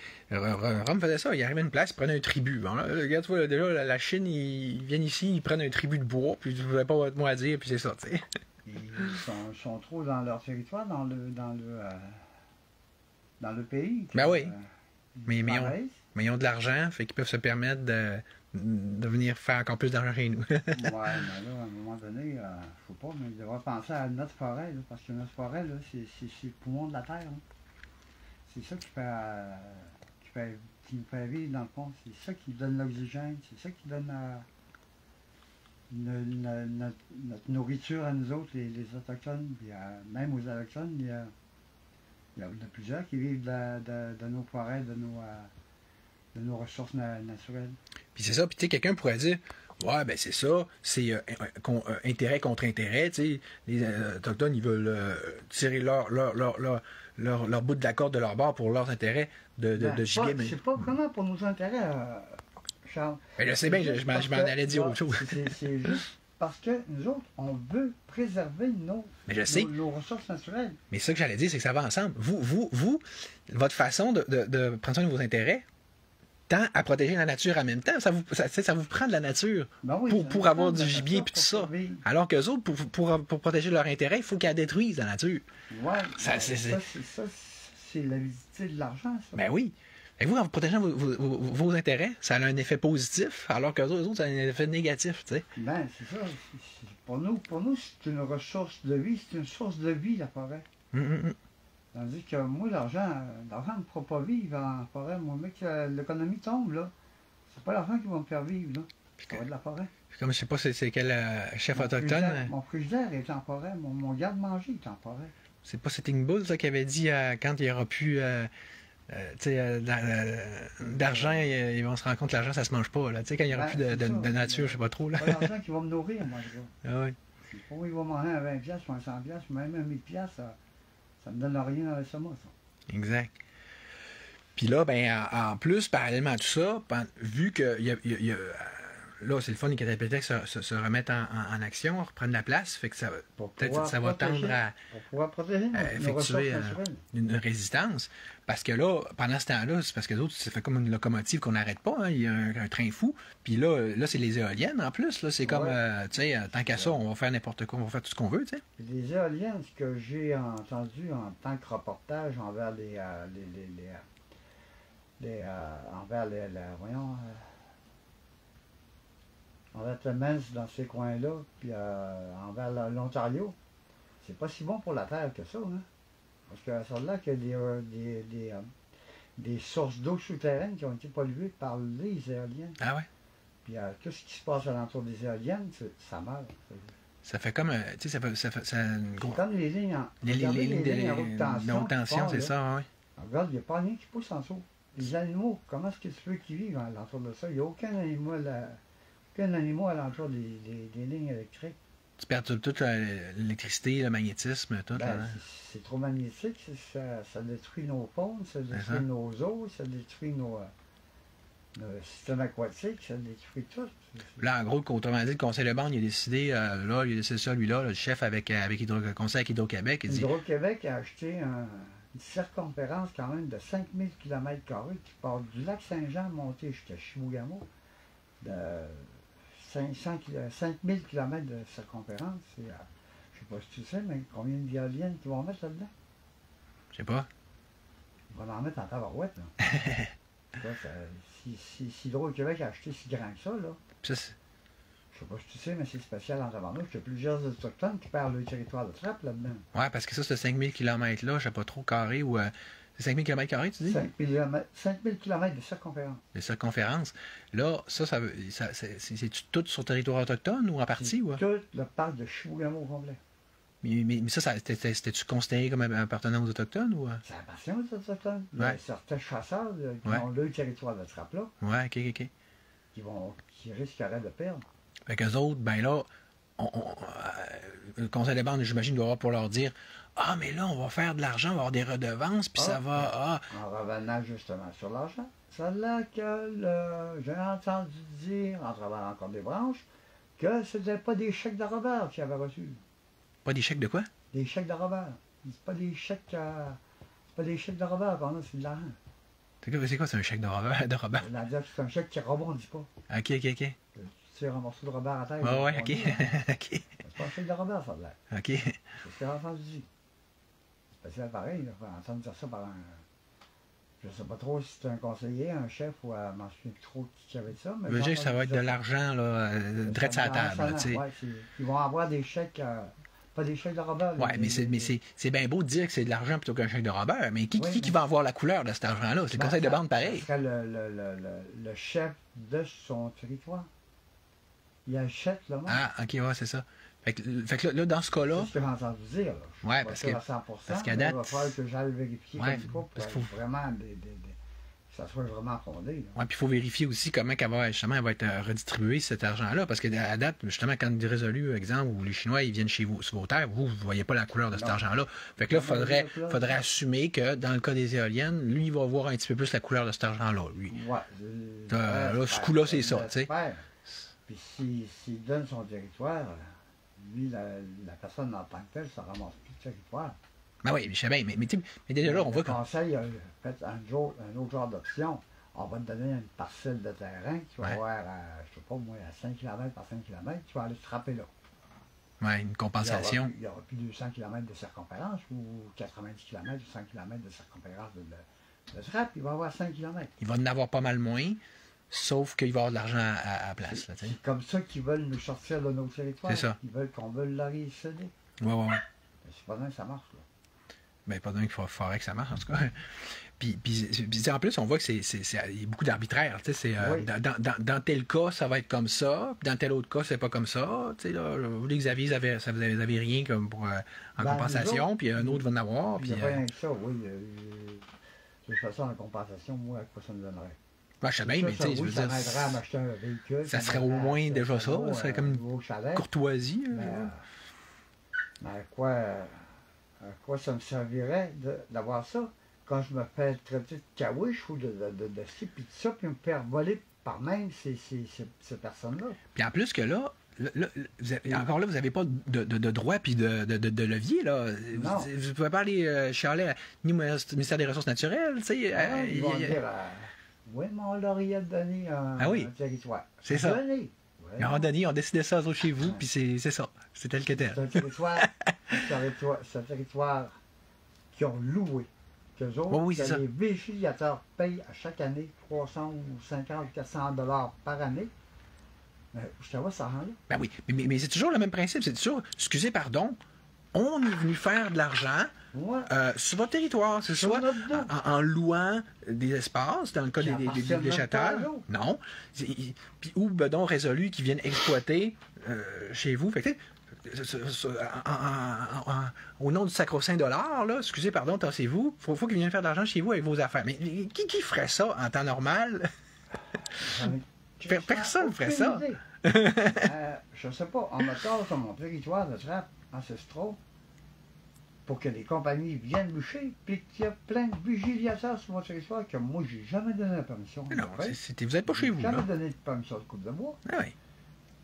Rome faisait ça. Il arrivait à une place, il prenait un tribut. Bon, là, regarde, tu vois, déjà, la Chine, ils viennent ici, ils prennent un tribut de bois, puis vous n'avez pas votre mot à dire, puis c'est ça, tu sais. Ils sont trop dans leur territoire, dans le dans le pays. Ben oui. Mais ils mais ils ont de l'argent, fait qu'ils peuvent se permettre de venir faire encore plus d'argent chez nous. Ouais, mais là, à un moment donné, je sais pas, mais il devrait penser à notre forêt, là, parce que notre forêt, là, c'est le poumon de la terre. Là. C'est ça qui nous fait vivre, dans le fond. C'est ça qui donne l'oxygène, c'est ça qui donne notre nourriture à nous autres, les Autochtones. Puis, même aux Autochtones, il y en a plusieurs qui vivent de nos forêts, de nos ressources naturelles. Puis c'est ça, puis tu sais, quelqu'un pourrait dire, ouais, ben c'est ça, c'est intérêt contre intérêt, tu sais, les Autochtones, ils veulent tirer leur bout de la corde de leur bord pour leurs intérêts de gibier. Mais... C'est pas vraiment pour nos intérêts, Charles. Ben, je sais bien, je m'en allais dire autre chose. C'est juste parce que nous autres, on veut préserver mais je sais. nos ressources naturelles. Mais ça que j'allais dire, c'est que ça va ensemble. Vous, votre façon de prendre soin de vos intérêts, tend à protéger la nature en même temps. Ça vous prend de la nature pour avoir du gibier et tout ça. Alors qu'eux autres, pour protéger leur intérêt, il faut qu'ils la détruisent, la nature. Oui, ça, c'est la visite de l'argent, ça. Ben oui. Et vous, en protégeant vos intérêts, ça a un effet positif, alors qu'eux autres, ça a un effet négatif, tu sais. Ben, c'est ça. Pour nous, c'est une ressource de vie. C'est une source de vie, la forêt. Tandis que moi, l'argent ne me fera pas vivre en forêt. Moi, mec, l'économie tombe, là. C'est pas l'argent qui va me faire vivre, là. Ça va être de la forêt. Comme je sais pas c'est quel chef autochtone. Mon frigidaire est en forêt. Mon garde-manger est en forêt. C'est pas Sitting Bull, ça, qui avait dit quand il n'y aura plus d'argent, on se rend compte que l'argent, ça se mange pas, là. Tu sais, quand il n'y aura plus de nature, je sais pas trop, là. C'est pas l'argent qui va me nourrir, moi, je Ah oui. Oh, il va manger à 20$ ou à 100$, même à 1000$, ça me donne rien dans l'estomac, ça. Exact. Puis là, ben, en plus, parallèlement à tout ça, vu que là, c'est le fun, les cataplétiques se remettent en action, reprennent la place, fait que ça peut-être ça va tendre à effectuer une résistance. Parce que là, pendant ce temps-là, c'est parce que d'autres, ça fait comme une locomotive qu'on n'arrête pas, hein, il y a un train fou. Puis là c'est les éoliennes en plus. Là, c'est comme, tu sais, tant qu'à ça, on va faire n'importe quoi, on va faire tout ce qu'on veut, tu sais. Les éoliennes, ce que j'ai entendu en tant que reportage envers envers Clemens dans ces coins-là, puis envers l'Ontario, c'est pas si bon pour la terre que ça, hein? Parce que ça a l'air qu'il y a des sources d'eau souterraines qui ont été polluées par les éoliennes. Ah ouais? Puis tout ce qui se passe alentour des éoliennes, ça meurt. Ça fait comme, tu sais, ça une grosse... C'est comme les lignes de haute tension, c'est ça, oui. Regarde, il n'y a pas rien qui pousse en dessous. Les animaux, comment est-ce que tu veux qu'ils vivent alentour de ça? Il n'y a aucun animal alentour des lignes électriques. Tu perds toute l'électricité, le magnétisme, tout. Ben, c'est trop magnétique, ça détruit nos faunes, ça détruit nos eaux, ça détruit nos systèmes aquatiques, ça détruit tout. Là, en gros, autrement dit, le Conseil de bande, il a décidé, il a décidé ça, lui-là, le chef avec le Conseil avec Hydro-Québec. Hydro-Québec a acheté une circonférence quand même de 5000 km² qui part du lac Saint-Jean monté jusqu'à Chibougamau, de 5000 km de circonférence. Je ne sais pas si tu sais, mais combien de d'éoliennes qu'ils vont mettre là-dedans? Je sais pas. Ils vont en mettre en tabarouette, là. Si Hydro-Québec a acheté si grand que ça, là. Je sais pas si tu sais, mais c'est spécial en tabarnouche. Il y a plusieurs autochtones qui perdent le territoire de trappe là-dedans. Oui, parce que ça, ce 5000 km-là, je sais pas trop carré ou. C'est 5000 km, tu dis? 5000 km de circonférence. De circonférence. Là, c'est tout sur le territoire autochtone ou en partie? Tout le parc de Chibougamau au complet. Mais ça c'était-tu considéré comme appartenant aux Autochtones? Ou... Ça appartient aux Autochtones. Il y a certains chasseurs qui ont le territoire de trappe-là. Oui, OK. Qui risqueraient de perdre. Fait qu'eux autres, ben là, le Conseil des bandes, j'imagine, doit avoir pour leur dire ah, mais là, on va faire de l'argent, on va avoir des redevances, puis ça va. En revenant justement sur l'argent, c'est là que j'ai entendu dire, en travaillant encore des branches, que ce n'était pas des chèques de Robert qu'ils avaient reçus. Pas des chèques de quoi? Des chèques de Robert. C'est pas des chèques de Robert qu'on a, c'est de l'argent. C'est quoi, c'est un chèque de Robert? C'est-à-dire que c'est un chèque qui ne rebondit pas. OK. Tu tires un morceau de Robert à terre. Ouais, OK. C'est pas un chèque de Robert, ça, de l'air. OK. C'est ce que j'ai entendu dire. C'est pareil, là, entendre dire ça par Je ne sais pas trop si c'est un conseiller, un chef ou je m'en souviens plus trop qui avait ça. Mais Je veux dire que ça va être de l'argent, là, direct sur la table, tu sais. Ouais, ils vont avoir des chèques, pas des chèques de Robert. Oui, mais c'est bien beau de dire que c'est de l'argent plutôt qu'un chèque de Robert, mais qui va avoir la couleur de cet argent-là? C'est le conseil de bande pareil. Ce serait le chef de son territoire. Il achète le monde. Ah, ok, ouais, c'est ça. Fait que là, dans ce cas-là. C'est ce que j'ai entendu dire. Oui, parce qu'à date. Il va falloir que j'aille vérifier Ouais, comme ça pour vraiment que ça soit vraiment fondé. Oui, puis il faut vérifier aussi comment justement, elle va être redistribuée, cet argent-là. Parce qu'à date, justement, quand il est résolu, exemple, où les Chinois ils viennent chez vous, sur vos terres, vous ne voyez pas la couleur de cet argent-là. Fait que là, il faudrait assumer que dans le cas des éoliennes, lui, il va voir un petit peu plus la couleur de cet argent-là, lui. Ouais, là, ce coup-là, c'est ça, tu sais. Puis s'il donne son territoire, lui, la personne en tant que telle, ça ramasse plus de territoire. Ben oui, je sais bien, mais déjà là, on voit que. Le conseil a fait un autre genre d'option. On va te donner une parcelle de terrain qui va avoir, je sais pas moi, à 5 km par 5 km, tu vas aller te frapper là. Oui, une compensation. Il n'y aura plus 200 km de circonférence ou 90 km ou 100 km de circonférence de trappe, il va avoir 5 km. Il va en avoir pas mal moins. Sauf qu'il va y avoir de l'argent à la place. C'est comme ça qu'ils veulent nous sortir de nos territoires. C'est ça. Ils veulent qu'on veut leur y céder. Oui. C'est pas dingue que ça marche. Là. Ben, pas dingue qu'il faudrait que ça marche, en tout cas. Puis en plus, on voit que il y a beaucoup d'arbitraire. Oui. Dans tel cas, ça va être comme ça. Puis dans tel autre cas, c'est pas comme ça. Là, vous, les Xavier, vous avez rien comme pour, en compensation. Puis un autre va en avoir. Il n'y a rien que ça, oui. De toute façon, en compensation, moi, à quoi ça me donnerait? Ben, je sais bien, mais tu sais, je veux dire. Ça serait au moins déjà ça. Ça serait comme une courtoisie. Mais à quoi ça me servirait d'avoir ça quand je me fais traiter de caouche ou de ci, puis de ça, puis me faire voler par même ces personnes-là? Puis en plus que là, encore là, vous n'avez pas de droit puis de levier. Là. Vous ne pouvez pas aller chialer ni au ministère des Ressources naturelles. Tu sais, ils vont dire oui, mais on leur y a donné un territoire. C'est ça. Donné. Ouais, à un moment donné, on décidait ça chez vous, puis c'est ça. C'est tel que tel. C'est un territoire qu'ils ont loué. Qu'eux autres, les végétalisateurs payent à chaque année 350 400 $ par année. Je te vois ça rend là. Ben oui, mais c'est toujours le même principe. C'est toujours, excusez, pardon, on est venu faire de l'argent sur votre territoire. C'est soit en louant des espaces, dans le cas des châtels. Non. Ou bedon résolu qui viennent exploiter chez vous. Fait que, au nom du sacro-saint dollar, là, excusez, pardon, tassez-vous. Faut qu'ils viennent faire de l'argent chez vous avec vos affaires. Mais qui ferait ça en temps normal? Personne ne ferait ça. Je ne sais pas. En mettant sur mon territoire de trappe ancestraux, pour que les compagnies viennent boucher, puis qu'il y a plein de vigiliateurs sur mon territoire que moi, j'ai jamais donné la permission. Non, vous n'êtes pas chez vous. J'ai jamais donné de permission de coupe de bois. Ah oui.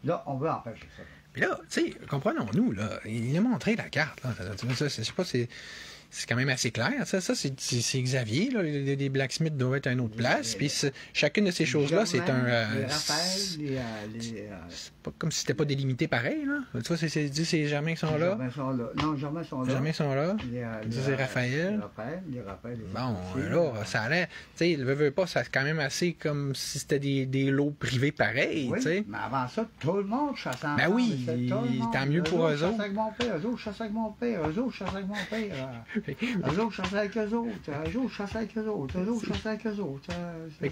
Là, on veut empêcher ça. Puis là, tu sais, comprenons-nous, là, il a montré la carte. Là. Je sais pas, c'est quand même assez clair. Ça c'est Xavier. Là, les blacksmiths doivent être à une autre place. Puis chacune de ces choses-là, c'est un... c'est pas comme si c'était pas délimité pareil. Là. Tu vois, c'est Germain qui sont là. Non, Germain sont là. Germain sont là. C'est Raphaël. Les Raphaël. Bon, là, ça allait... Tu sais, le veut pas, c'est quand même assez comme si c'était des lots privés pareils. Oui, t'sais. mais avant ça, tout le monde chassait ensemble. Ben oui, tant mieux pour eux autres. Eux autres chassaient avec mon père, eux autres chassaient avec mon père. Eux autres chassaient avec eux autres, eux autres chassaient avec eux autres, eux autres chassaient avec eux autres.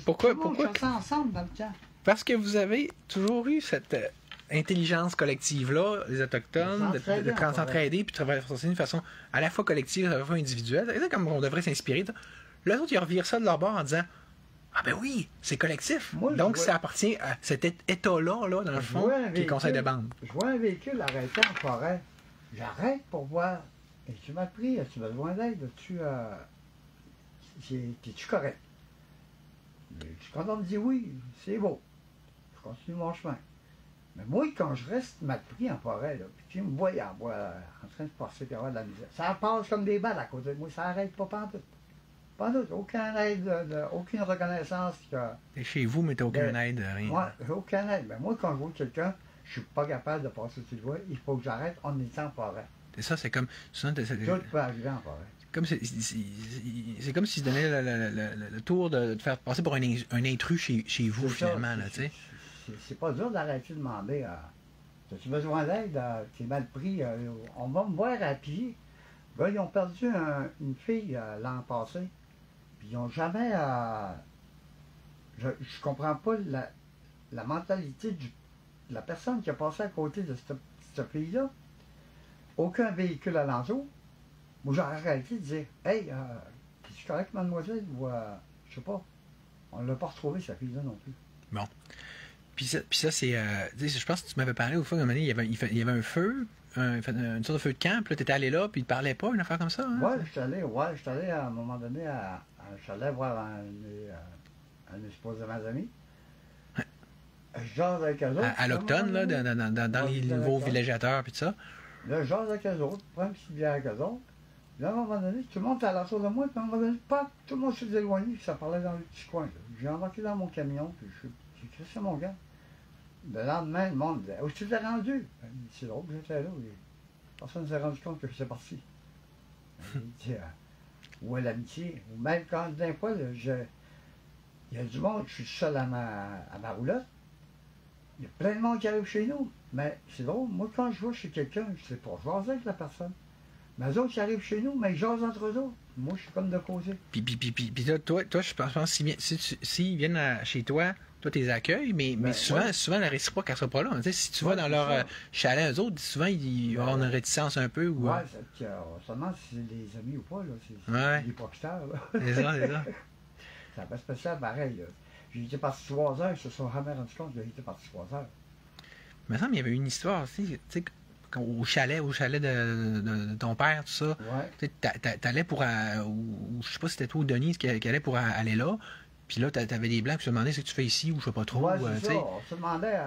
Pourquoi? Chassaient ensemble dans le temps. Parce que vous avez toujours eu cette intelligence collective-là, les Autochtones, de s'entraider puis de travailler d'une façon à la fois collective et à la fois individuelle. C'est comme on devrait s'inspirer. Les autres, ils revirent ça de leur bord en disant ah ben oui, c'est collectif. Donc ça appartient à cet état-là, là, dans le fond, qui est le conseil de bande. Je vois un véhicule arrêté en forêt. J'arrête pour voir. Es-tu mal pris? As-tu besoin d'aide? Es-tu correct? Je suis content de dire oui, c'est beau. Je continue mon chemin. Mais moi, quand je reste mal pris en forêt, là, puis tu me vois en train de passer et avoir de la misère, ça passe comme des balles à côté de moi, ça n'arrête pas pantoute. Pantoute, aucune aide, aucune reconnaissance. T'es chez vous, mais t'as aucune aide, rien. Moi, j'ai aucune aide. Mais moi, quand je vois quelqu'un, je suis pas capable de passer sur le voie, il faut que j'arrête, on est en forêt. C'est ça, c'est comme... Tout peut arriver en forêt. comme c'est comme s'ils se donnaient le tour de te faire passer pour un intrus chez vous, finalement, là, tu sais. C'est pas dur d'arrêter de demander as-tu besoin d'aide? T'es mal pris? On va me voir à pied. Là, ils ont perdu une fille l'an passé. Puis ils n'ont jamais... je comprends pas la mentalité de la personne qui a passé à côté de cette fille-là. Aucun véhicule alentour. Moi, j'aurais arrêté de dire Hey, es-tu correct, mademoiselle? Ou je sais pas. On ne l'a pas retrouvé, cette fille-là non plus. Bon. Puis ça c'est. Je pense que tu m'avais parlé au fond, à un moment donné, il y avait un feu, une sorte de feu de camp, puis là, tu étais allé là, puis il ne parlait pas, une affaire comme ça. Hein? Ouais, je suis allé à un moment donné à un chalet voir un espoir de mes amis. Je jase avec eux autres. À l'automne, là, dans les nouveaux villégiateurs, puis tout ça. Là, je jase avec eux autres, prends une petite bière avec eux autres. Puis là, à un moment donné, tout le monde était à l'entour de moi, puis à un moment donné, paf, tout le monde s'est éloigné, puis ça parlait dans le petit coin. J'ai embarqué dans mon camion, puis j'ai crissé mon gars. Le lendemain, le monde disait « Où tu t'es rendu? » C'est drôle, j'étais là. Personne ne s'est rendu compte que j'étais parti. Il dit « Où est l'amitié? » Ou même quand, d'un fois, il y a du monde, je suis seul à ma roulotte. Il y a plein de monde qui arrive chez nous. Mais c'est drôle, moi, quand je vois chez quelqu'un, je sais pas, je jaser avec la personne. Mais eux autres, ils arrivent chez nous, mais ils jasent entre eux autres. Moi, je suis comme de causer. Puis là, toi, je pense s'ils viennent chez toi, toi, tu les accueilles, mais souvent, la réciproque, elle ne sera pas là. Tu sais, si tu vas dans leur chalet, eux autres, souvent, ils vont avoir une réticence un peu. Oui, seulement si c'est des amis ou pas, là. C'est des profiteurs, là. C'est ça, c'est ça. C'est un peu spécial, pareil, là. J'étais parti 3 heures, ils se sont jamais rendu compte que j'étais parti 3 heures. Il me semble qu'il y avait une histoire aussi, tu sais, au chalet de ton père, tout ça. Ouais. Tu sais, t'allais pour... je sais pas si c'était toi ou Denise qui allait pour aller là. Puis là, t'avais des blancs qui se demandaient ce que tu fais ici ou je sais pas trop. Ouais, c'est ça. On se demandait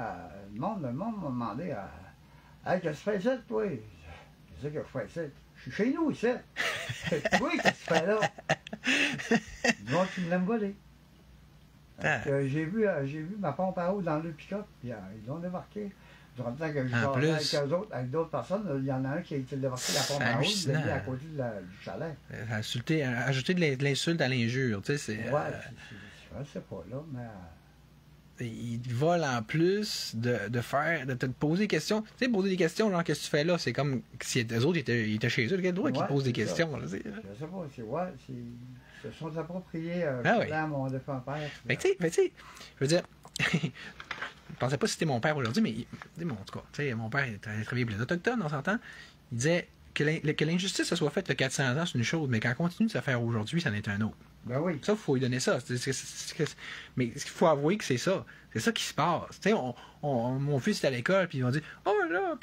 le monde m'a demandé Hey, qu'est-ce que tu fais ici, toi? Qu'est-ce que je fais ici? Je suis chez nous, ici. Oui, qu'est-ce que tu fais là? Dis-moi que tu me l'aimes voler. J'ai vu ma pompe à eau dans le pick-up, puis ils l'ont débarqué. Durant le temps que je parlais avec d'autres personnes, il y en a un qui a été débarqué la pompe à eau, il l'a mis à côté du chalet. Ajouter de l'insulte à l'injure, tu sais, c'est... Ouais, je sais pas, là, mais... Ils volent en plus de te poser des questions. Tu sais, poser des questions, genre, qu'est-ce que tu fais là? C'est comme si les autres étaient chez eux. Quel droit qu'ils posent des questions? Là, je sais pas, ils se sont appropriés oui. à mon défunt père. Mais tu sais, je veux dire, je pensais pas si c'était mon père aujourd'hui, mais en tout cas, tu sais, mon père il travaillé pour les Autochtones, on s'entend. Il disait que l'injustice se soit faite il y a 400 ans, c'est une chose, mais qu'elle continue de se faire aujourd'hui, ça en est un autre. Ben oui. Ça, il faut lui donner ça. Mais il faut avouer que c'est ça. C'est ça qui se passe. Tu sais, mon fils est à l'école, puis ils vont dire « Oh là! »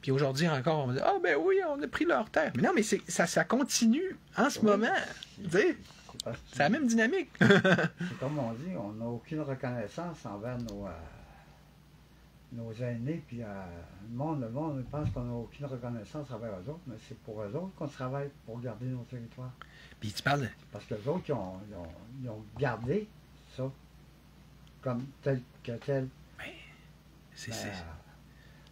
Puis aujourd'hui encore, on va dire « Ah ben oui, on a pris leur terre. » Mais non, mais ça continue en ce moment. Tu sais, c'est la même dynamique. C'est comme on dit, on n'a aucune reconnaissance envers nos aînés, puis le monde pense qu'on n'a aucune reconnaissance envers eux autres, mais c'est pour eux autres qu'on travaille pour garder nos territoires. Puis tu parles... Parce que les autres, ils ont gardé ça comme tel que tel. Oui. Là,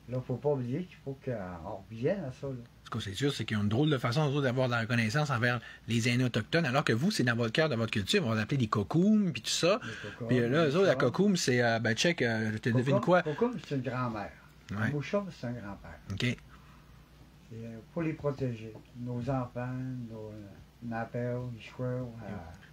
il ne faut pas oublier qu'il faut qu'on revienne à ça. Là. Ce que c'est sûr, c'est qu'ils ont une drôle de façon d'avoir de la reconnaissance envers les aînés autochtones, alors que vous, c'est dans votre cœur, dans votre culture, on va appeler des kokoum, puis tout ça. Puis là, eux autres, la kokoum, c'est, check, je te devine quoi? Kokoum, c'est une grand-mère. Ouais. Un mouchon, c'est un grand-père. OK. C'est pour les protéger. Nos enfants, nos napels, les squirrels.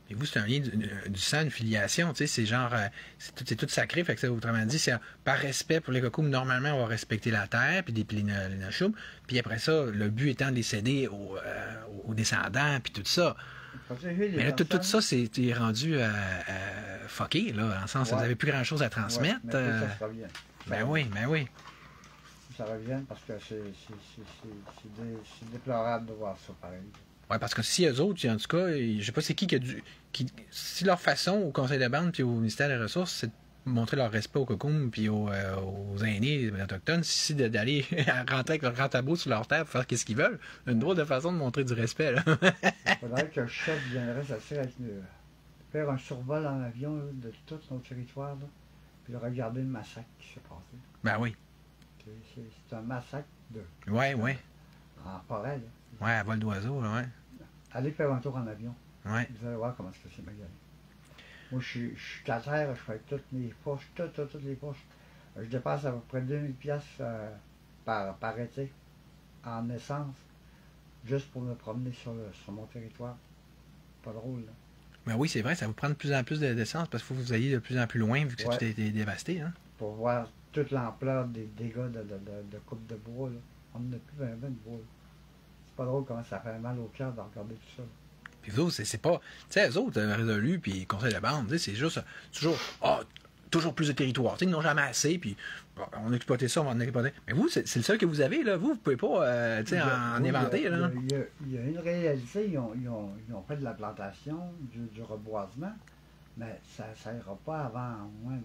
Et vous, c'est un lien du sang, une filiation, tu sais, c'est genre, c'est tout sacré, fait que ça, autrement dit, c'est par respect pour les kokoum, normalement, on va respecter la terre, puis les nachoum, puis après ça, le but étant de les céder aux descendants, puis tout ça. Mais là, tout ça, c'est rendu fucké, là, dans le sens, vous n'avez plus grand-chose à transmettre. Mais ça se revient. Ben oui. Ça revient parce que c'est déplorable de voir ça, pareil. Oui, parce que si eux autres, en tout cas, je sais pas c'est qui si leur façon au conseil de bande puis au ministère des Ressources, c'est de montrer leur respect aux kokoum puis aux aînés autochtones, si c'est d'aller rentrer avec leur grand tableau sur leur terre pour faire ce qu'ils veulent, une drôle de façon de montrer du respect, là. Il faudrait que le chef viendrait s'assurer faire un survol en avion là, de tout nos territoires, là, puis regarder le massacre qui s'est passé. Ben oui. C'est un massacre Oui. en forêt, là. Ouais, à vol d'oiseau, là, ouais. allez faire un tour en avion. Ouais. Vous allez voir comment c'est magané. Moi, je suis à terre, je fais toutes mes poches, toutes les poches. Je dépasse à peu près 2000 piastres par été en essence, juste pour me promener sur mon territoire. Pas drôle, là. Ben oui, c'est vrai, ça vous prend de plus en plus d'essence parce qu'il faut que vous ayez de plus en plus loin vu que tout est dévasté. Hein? Pour voir toute l'ampleur des dégâts de coupe de bois. Là. On n'a plus 20 de bois. C'est pas drôle comment ça fait mal au cœur de regarder tout ça. Là. Puis vous autres, c'est pas. Tu sais, eux autres, résolu, puis conseil de bande, c'est juste toujours. Toujours plus de territoire. Ils n'ont jamais assez, puis bon, on a exploité ça, on va en exploiter. Mais vous, c'est le seul que vous avez, là. Vous pouvez pas en inventer, là. Il y a une réalité, ils ont fait de la plantation, du reboisement, mais ça n'ira pas avant au moins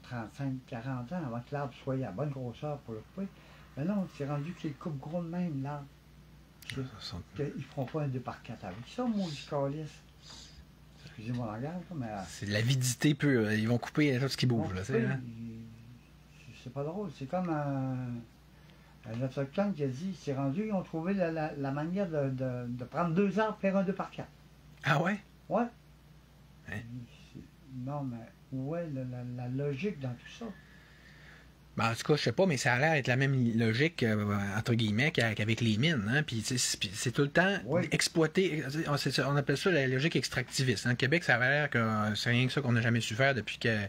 35, 40 ans, avant que l'arbre soit à bonne grosseur pour le couper. Mais non, c'est rendu qu'ils coupent gros de même, l'arbre. Ils ne feront pas un 2x4 avec ça, maudit calice. Excusez mon langage, mais... C'est de l'avidité pure. Ils vont couper tout ce qui bouge, là, hein? C'est pas drôle. C'est comme un autochtone qui a dit, c'est rendu, ils ont trouvé la manière de prendre 2 arbres, faire un 2x4. Ah ouais? Ouais. Hein? Non, mais où est la logique dans tout ça? Ben, en tout cas, je sais pas, mais ça a l'air d'être la même logique, entre guillemets, qu'avec les mines. Hein? Puis c'est tout le temps exploiter. On appelle ça la logique extractiviste. Hein? Québec, ça a l'air que c'est rien que ça qu'on n'a jamais su faire depuis que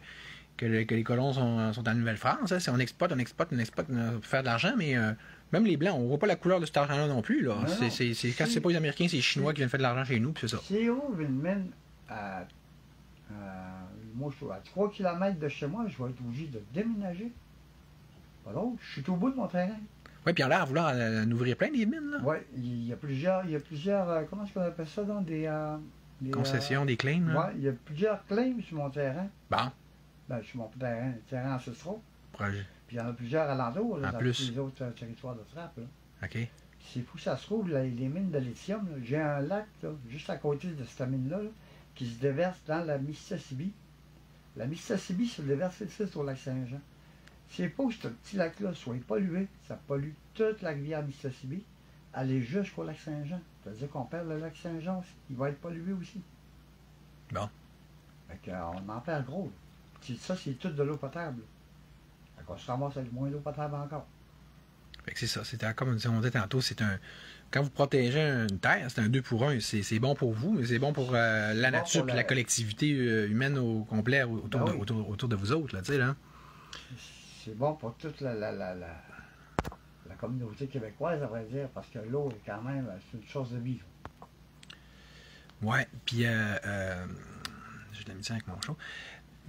les colons sont en Nouvelle-France. Hein? On exploite pour faire de l'argent, mais même les Blancs, on voit pas la couleur de cet argent-là non plus. Là. Quand c'est pas les Américains, c'est les Chinois qui viennent faire de l'argent chez nous, puis c'est ça. Si ouvre une mine moi, je suis à 3 km de chez moi, je vais être obligé de déménager. Alors, je suis au bout de mon terrain. Oui, puis on a l'air à vouloir en ouvrir plein des mines, là. Oui, il y a plusieurs, comment est-ce qu'on appelle ça, donc, des concessions, des claims, là. Oui, il y a plusieurs claims sur mon terrain. Bon. Ben, sur mon terrain ancestraux. Projet. Puis il y en a plusieurs alentours, là, en dans plus. tous les autres territoires de frappe, là. OK. C'est fou, ça se trouve, les mines de lithium, là. J'ai un lac, là, juste à côté de cette mine-là, là, qui se déverse dans la Mississippi. La Mississippi se déverse ici sur le lac Saint-Jean. C'est pas que ce petit lac-là soit pollué, ça pollue toute la rivière Mississippi, aller jusqu'au lac Saint-Jean. Ça veut dire qu'on perd le lac Saint-Jean aussi. Il va être pollué aussi. Bon. Fait qu'on en perd gros. Ça, c'est tout de l'eau potable. Fait qu'on se ramasse avec moins d'eau potable encore. Fait que c'est ça. C'était comme on disait tantôt, c'est un. Quand vous protégez une terre, c'est un 2 pour 1. C'est bon pour vous, mais c'est bon pour la nature et la collectivité humaine au complet autour de vous autres, là, tu sais, là. C'est bon pour toute la communauté québécoise, à vrai dire, parce que l'eau est quand même c'est une source de vie. Ouais, puis j'ai de la misère avec mon show.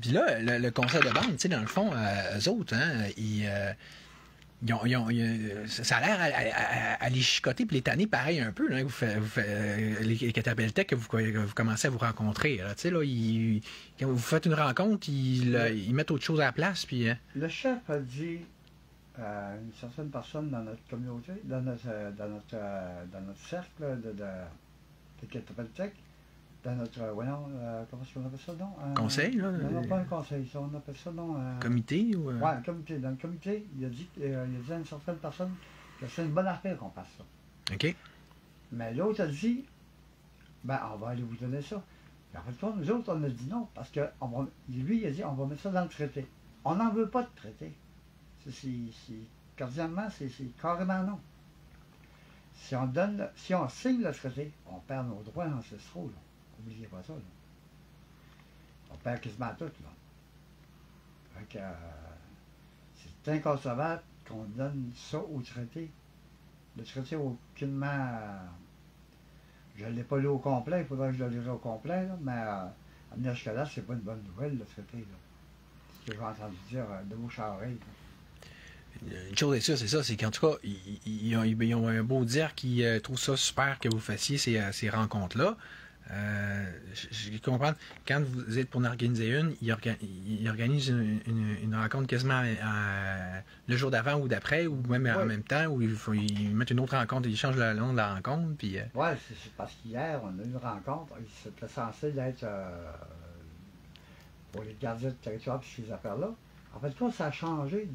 Puis là, le conseil de bande, tu sais, dans le fond, eux autres, hein, ça a l'air à les chicoter et les tanner pareil un peu, là, les Catabeltech que vous commencez à vous rencontrer. Tu sais, là, quand vous faites une rencontre, ils mettent autre chose à la place. Puis, le chef a dit à une certaine personne dans notre communauté, dans notre cercle de Catabeltech, dans notre, comment est-ce qu'on appelle ça, non? Conseil, là? Non, pas un conseil, ça, on appelle ça, non? Comité? Ou, Oui, un comité. Dans le comité, il a dit à une certaine personne que c'est une bonne affaire qu'on fasse ça. OK. Mais l'autre a dit, ben, on va aller vous donner ça. Et en fait, nous autres, on a dit non, parce que lui, il a dit, on va mettre ça dans le traité. On n'en veut pas de traité. Cordialement, c'est carrément non. Si on signe le traité, on perd nos droits ancestraux, là. N'oubliez pas ça, là. On perd quasiment tout, là. Fait que c'est inconcevable qu'on donne ça au traité. Le traité, aucunement... je ne l'ai pas lu au complet, il faudrait que je le lise au complet, là, mais à venir jusque-là, c'est pas une bonne nouvelle, le traité, là. Ce que j'ai entendu dire de bouche à oreille, là. Une chose est sûre, c'est ça, c'est qu'en tout cas, ils ont un beau dire qu'ils trouvent ça super que vous fassiez ces rencontres-là. Je comprends, quand vous êtes pour en organiser une, ils organisent une rencontre quasiment le jour d'avant ou d'après, ou même en même temps, où ils mettent une autre rencontre, ils changent le nom de la rencontre. Puis, oui, c'est parce qu'hier, on a eu une rencontre, c'était censé être pour les gardiens de territoire et ces affaires-là. En fait, quand ça a changé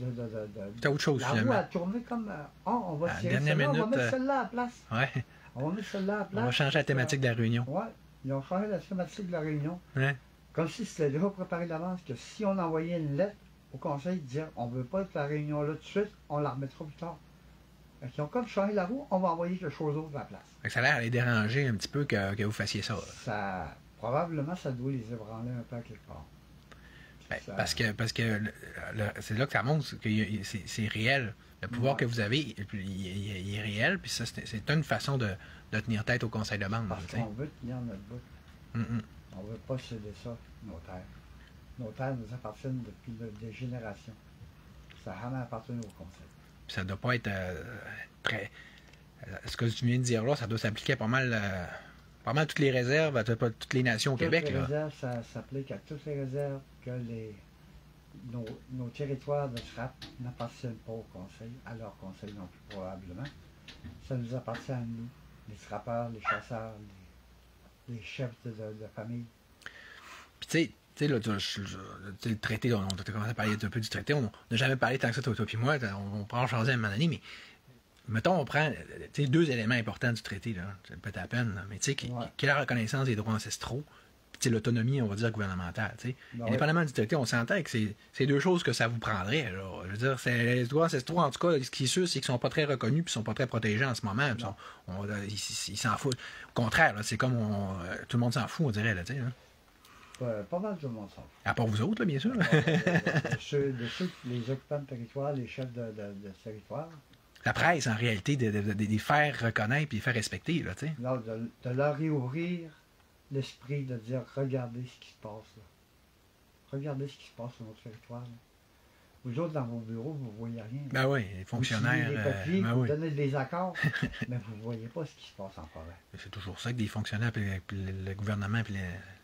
c'est autre chose, la finalement. roue a tourné comme on va tirer celle-là, on va mettre celle-là à la place. Ouais. On va mettre celle-là à la place. On va changer la thématique de la réunion. Oui, ils ont changé la thématique de la réunion. Ouais. Comme si c'était déjà préparé d'avance, que si on envoyait une lettre au conseil disant on ne veut pas être la réunion là tout de suite, on la remettra plus tard. Fait qu'ils ont comme changé la roue, on va envoyer quelque chose d'autre à la place. Fait que ça a l'air à les déranger un petit peu que vous fassiez ça. Probablement, ça doit les ébranler un peu à quelque part. Ben, parce que c'est là que ça montre que c'est réel. Le pouvoir que vous avez, il est réel, puis ça, c'est une façon de tenir tête au conseil de bande. Parce qu'on veut tenir notre bout. On ne veut pas céder ça, nos terres. Nos terres nous appartiennent depuis des générations. Ça a jamais appartenu au conseil. Puis ça ne doit pas être très... Ce que tu viens de dire là, ça doit s'appliquer à pas mal toutes les réserves, à toutes les nations au Québec. Toutes les là. réserves, ça s'applique à toutes les réserves que nos territoires de SRAP n'appartiennent pas au conseil, à leur conseil non plus probablement. Ça nous appartient à nous, les frappeurs, les chasseurs, les chefs de famille. Puis tu sais, là, le traité, on a commencé à parler un peu du traité, on n'a jamais parlé tant que ça, toi puis moi, on prend en changer à un moment donné, mais mettons, on prend deux éléments importants du traité, là, ça peut être à peine, là, mais tu sais, qui est la reconnaissance des droits ancestraux, puis l'autonomie, on va dire, gouvernementale. Indépendamment du traité, on s'entend que c'est deux choses que ça vous prendrait. Là. Je veux dire, les droits ancestraux, en tout cas, ce qui est sûr, c'est qu'ils ne sont pas très reconnus puis ne sont pas très protégés en ce moment. Ils s'en foutent. Au contraire, c'est comme tout le monde s'en fout, on dirait. Là, pas mal tout le monde s'en fout. À part vous autres, là, bien sûr. Les occupants de territoire, les chefs de territoire. La presse, en réalité, de les faire reconnaître et les faire respecter. Là, de leur réouvrir l'esprit, de dire regardez ce qui se passe là. Regardez ce qui se passe sur notre territoire. Là. Vous autres, dans vos bureaux, vous ne voyez rien. Ben oui, les fonctionnaires. Vous signez des papiers, ben vous oui. donnez des accords, mais vous ne voyez pas ce qui se passe en forêt. C'est toujours ça que des fonctionnaires, puis le gouvernement, puis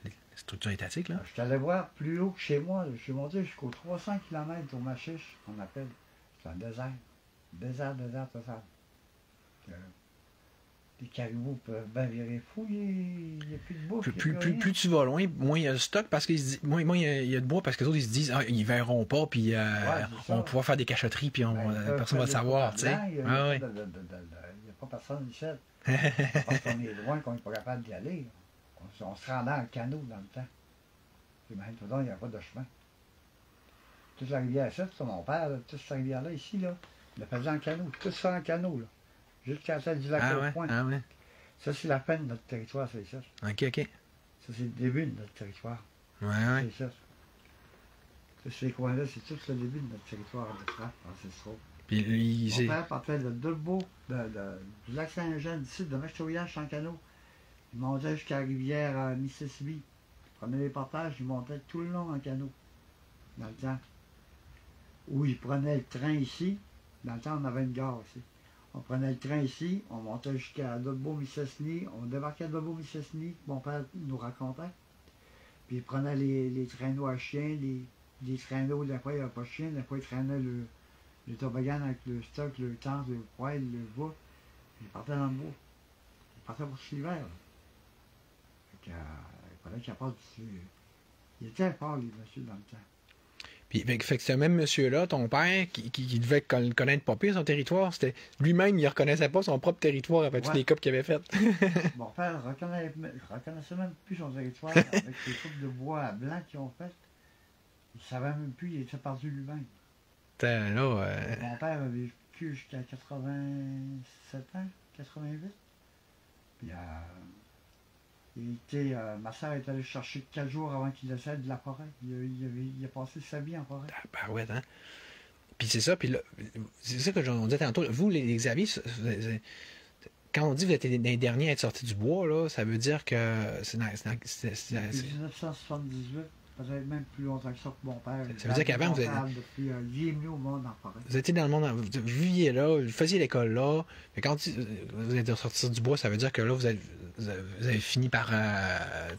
les structures étatiques. Là. Je suis allé voir plus haut que chez moi. Je suis monté jusqu'aux 300 km au Machiche, qu'on appelle. C'est un désert. Désert total. Les caribous peuvent bien virer fous, il n'y a plus de bouffe. Plus tu vas loin, moins il y a de stock, parce qu'ils moins il y a de bois, parce que les autres, ils se disent, ils ne verront pas, puis on va pouvoir faire des cachotteries, puis personne ne va le savoir, tu sais. Il n'y a pas personne ici. Parce qu'on est loin, qu'on n'est pas capable d'y aller. On se rendait en canot dans le temps. Puis maintenant, il n'y a pas de chemin. Toute la rivière ici, c'est mon père, là, toute cette rivière-là, ici, là, il le faisait en canot, tout ça en canot, là. Jusqu'à celle du lac au point. Ah ouais. Ça, c'est la fin de notre territoire, c'est ça. OK. Ça, c'est le début de notre territoire. Ouais. C'est ça. Ces coins-là, c'est tout le début de notre territoire de frappe ancestraux. Puis mon père partait de Dolbeau, du lac Saint-Jean, d'ici, de Machtoyage en canot. Il montait jusqu'à la rivière Mississippi. Il prenait les portages, il montait tout le long en canot. Dans le temps. Ou il prenait le train ici. Dans le temps, on avait une gare ici. On prenait le train ici, on montait jusqu'à Dolbeau-Mistassini, on débarquait à Dolbeau-Mistassini, mon père nous racontait. Puis il prenait les traîneaux à chiens, les traîneaux, des fois il n'y avait pas de chien, des fois il traînait le toboggan avec le stock, le temps, le poêle, le bois. Puis il partait dans le bois. Il partait pour l'hiver. Il fallait qu'il passe dessus. Il était fort, les messieurs, dans le temps. Puis, fait que ce même monsieur-là, ton père, qui devait connaître pas pire son territoire, c'était lui-même, il reconnaissait pas son propre territoire après tous les coupes qu'il avait faites. Mon père reconnaissait même plus son territoire avec les coupes de bois blancs qu'ils ont faites. Il savait même plus, il était parti lui-même. Mon père avait vécu jusqu'à 87 ans, 88. Puis ma soeur est allée chercher 4 jours avant qu'il décède de la forêt. Il a passé sa vie en forêt. Ben ouais, hein. Puis c'est ça, puis là, c'est ça que on disait tantôt. Vous, les Xavier, quand on dit que vous êtes les derniers à être sortis du bois, là, ça veut dire que c'est 1978, peut-être même plus longtemps que ça pour mon père. Ça veut dire qu'avant, vous êtes... Il est venu au monde en forêt. Vous étiez dans le monde, vous viviez là, vous faisiez l'école là, mais quand vous êtes sortis du bois, ça veut dire que là, vous avez fini par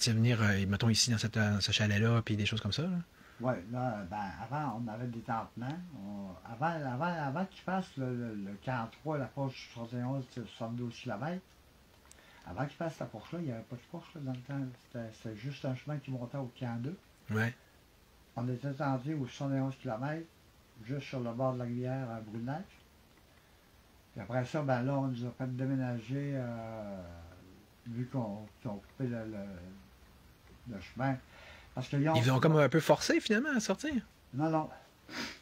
venir, mettons, ici, dans ce chalet-là, puis des choses comme ça, là? Oui, là, avant, on avait des tentements. Avant qu'ils fassent le 43, la Porsche 71, 72 km, avant qu'ils fassent la Porsche-là, il n'y avait pas de Porsche là, dans le temps. C'était juste un chemin qui montait au camp 2. Ouais. On était tentés aux 71 km, juste sur le bord de la rivière à Brunac. Puis après ça, ben là, on nous a fait déménager, vu qu'ils ont coupé le chemin. Parce qu'ils ont... Ils vous ont comme un peu forcé, finalement, à sortir. Non, non.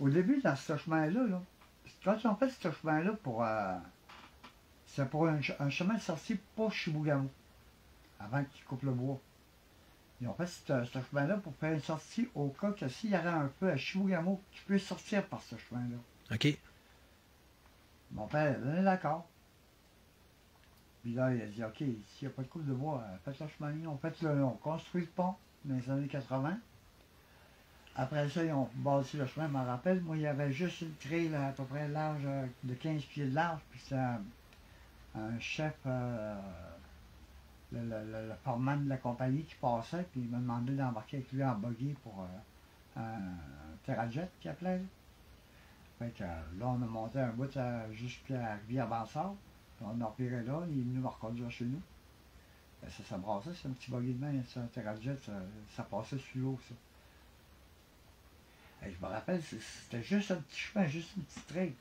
Au début, dans ce chemin-là, là, quand ils ont fait ce chemin-là c'est pour un chemin de sortie pour Chibougamau, avant qu'ils coupent le bois. Ils ont fait ce chemin-là pour faire une sortie au cas que s'il y avait un peu à Chibougamau, tu peux sortir par ce chemin-là. OK. Mon père a donné d'accord. Puis là, il a dit, OK, s'il n'y a pas de coupe de bois, faites le chemin. On construit le pont dans les années 80. Après ça, ils ont bâti le chemin, je m'en rappelle. Moi, il y avait juste une trail à peu près large, de 15 pieds de large. Puis c'est un chef, le foreman de la compagnie qui passait. Puis il m'a demandé d'embarquer avec lui en buggy pour un Terrajet qu'il appelait. Fait que là, on a monté un bout jusqu'à Rivière-Bansard. On a repéré là, il est venu me reconduire chez nous. Ben, ça brassait, c'est un petit buggy de main, c'est un Terrajet, ça passait sur l'eau, ça. Et je me rappelle, c'était juste un petit chemin, juste une petite trail.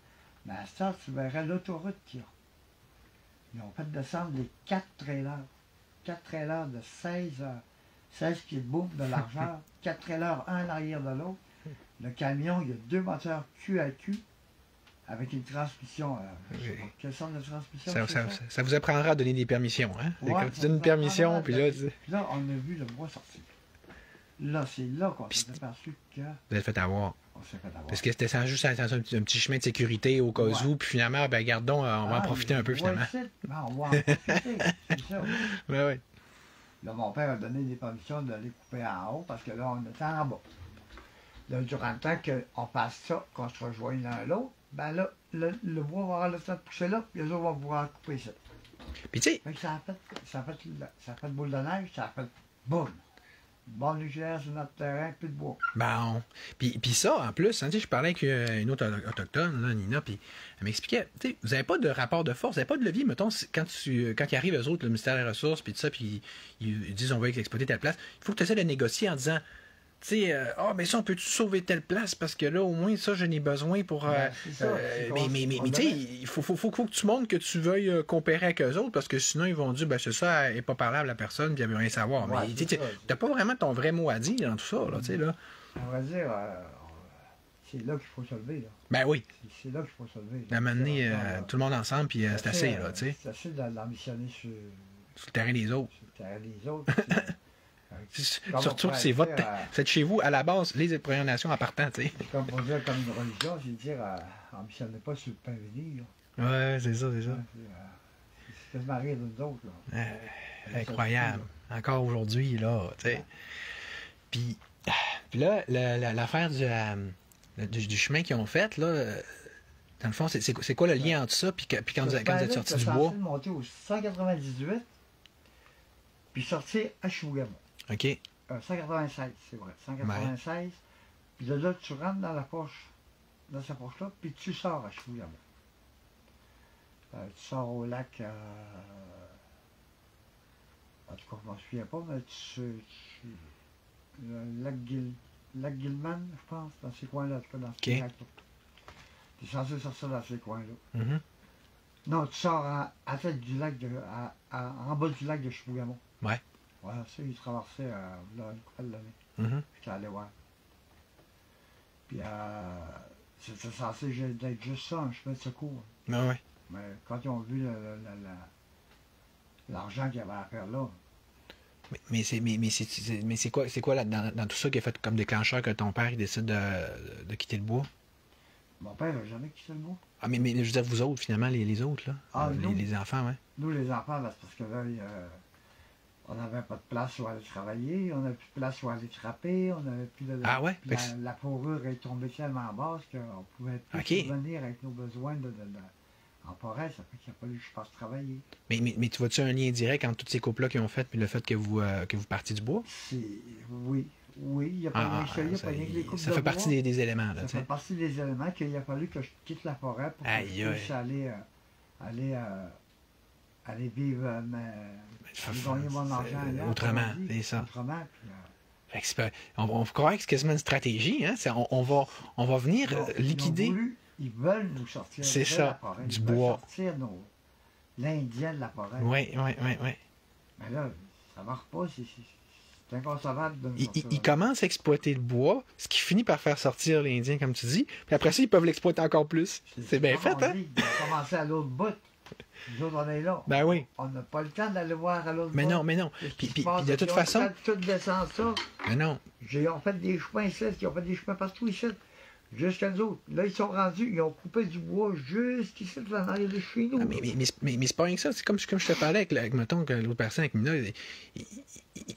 Mais à ce temps, tu verrais l'autoroute qu'il y a. Ils ont fait descendre les 4 trailers. 4 trailers de 16 pieds de boum de largeur. 4 trailers, un à l'arrière de l'autre. Le camion, il y a 2 moteurs Q à Q avec une transmission. Je sais pas, quelle sorte de transmission? Ça vous apprendra à donner des permissions, hein? Ouais, quand tu donnes une permission, puis là... Puis là, on a vu le bois sortir. Là, c'est là qu'on s'est aperçu que... Vous êtes fait avoir. On s'est fait avoir. Parce que c'était juste un petit chemin de sécurité au cas où, puis finalement, ben gardons, on va en profiter un peu, finalement. On va en profiter, c'est ça. Ouais, ouais. Là, mon père a donné des permissions de les couper en haut, parce que là, on était en bas. Là, durant le temps qu'on passe ça, qu'on se rejoigne l'un à l'autre, ben là, le bois va avoir le temps de pousser là, puis les autres vont pouvoir couper ça. Puis tu sais... Ça a fait boule de neige, ça a fait boum! Bombe nucléaire sur notre terrain, plus de bois. Bon. Puis ça, en plus, hein, je parlais avec une autre autochtone, là, Nina, puis elle m'expliquait, vous n'avez pas de rapport de force, vous n'avez pas de levier, mettons, quand ils arrivent, eux autres, le ministère des Ressources, puis tout ça, puis ils disent, on va exploiter telle place, il faut que tu essaies de négocier en disant, mais ça, on peut-tu sauver telle place, parce que là, au moins, ça, j'en ai besoin pour... mais tu sais, il faut que tu montres que tu veuilles coopérer avec eux autres, parce que sinon, ils vont dire, c'est ça, elle n'est pas parlable, la personne, puis elle veut rien savoir. Ouais, mais tu n'as pas vraiment ton vrai mot à dire dans tout ça, là, tu sais, là. On va dire, c'est là qu'il faut se lever, là. Ben oui. C'est là qu'il faut se lever. À un moment donné, tout le monde ensemble, puis c'est assez, là, tu sais. C'est assez d'ambitionner sur le terrain des autres. Sur le terrain des autres. Surtout que c'est c'est chez vous, à la base, les Premières Nations en partant, tu sais. Comme pour dire, comme une religion, c'est dire, ambitionnez pas sur le pain béni, là. Ouais, c'est ça, c'est ça. C'est quasiment rire de nous autres, là. Incroyable. Encore aujourd'hui, là, tu sais. Puis là, l'affaire du chemin qu'ils ont fait, là, dans le fond, c'est quoi le lien entre ça puis quand vous êtes sorti du bois? C'est monter au 198, puis sortir à Chibougamau. OK. 196, c'est vrai. 196. Ouais. Puis de là, tu rentres dans cette poche-là, puis tu sors à Chibougamau. Tu sors au lac... en tout cas, je ne m'en souviens pas, mais le lac Gilman, je pense, dans ces coins-là, en tout cas, dans ces lacs-là. Tu es censé sortir dans ces coins-là. Mm-hmm. Non, tu sors à tête du lac en bas du lac de Chibougamau. Ouais. Voilà, ça, il traversait là, une couple d'années. Mm-hmm. J'étais allé voir. Puis, c'était censé être juste ça, un chemin de secours. Ah ouais. Mais quand ils ont vu l'argent qu'il y avait à faire là. Mais c'est quoi là, dans tout ça qui a fait comme déclencheur que ton père il décide de quitter le bois? Mon père n'a jamais quitté le bois. Ah, mais je veux dire, vous autres, finalement, les autres, là. Ah, les enfants, ouais. Nous, les enfants, là, c'est parce que là, on n'avait pas de place où aller travailler, on n'avait plus de place où aller trapper, on n'avait plus de... Ah ouais? La fourrure est tombée tellement basse qu'on pouvait plus venir avec nos besoins en forêt, ça fait qu'il a fallu que je passe travailler. Mais tu vois-tu un lien direct entre tous ces couples-là qui ont fait puis le fait que vous partiez du bois? Oui, il n'y a pas rien que les couples de bois. Ça fait partie des éléments, là, ça fait partie des éléments qu'il a fallu que je quitte la forêt pour que je puisse aller vivre gagner mon argent là, autrement, c'est ça. Autrement, puis, on croirait que c'est quasiment une stratégie, hein? On va venir liquider. Ils veulent nous sortir C'est de ça, la forêt. du Ils veulent bois. sortir l'Indien de la forêt. Oui. Mais là, ça marche pas. C'est inconcevable de nous sortir. Ils commencent à exploiter le bois, ce qui finit par faire sortir l'Indien, comme tu dis. Puis après ça, ils peuvent l'exploiter encore plus. C'est bien fait, hein? Ils ont commencé à l'autre bout. Nous autres, on est là. Ben oui. On n'a pas le temps d'aller voir à l'autre bout. Mais non. Puis de toute façon... Ils ont fait tout descendre ça. Mais non. Ils ont fait des chemins ici, ils ont fait des chemins partout ici. Jusqu'à nous autres. Là, ils sont rendus, ils ont coupé du bois jusqu'ici, dans l'arrière de chez nous. Ah, mais c'est pas rien que ça. C'est comme je te parlais avec mettons, que l'autre personne, avec Mina.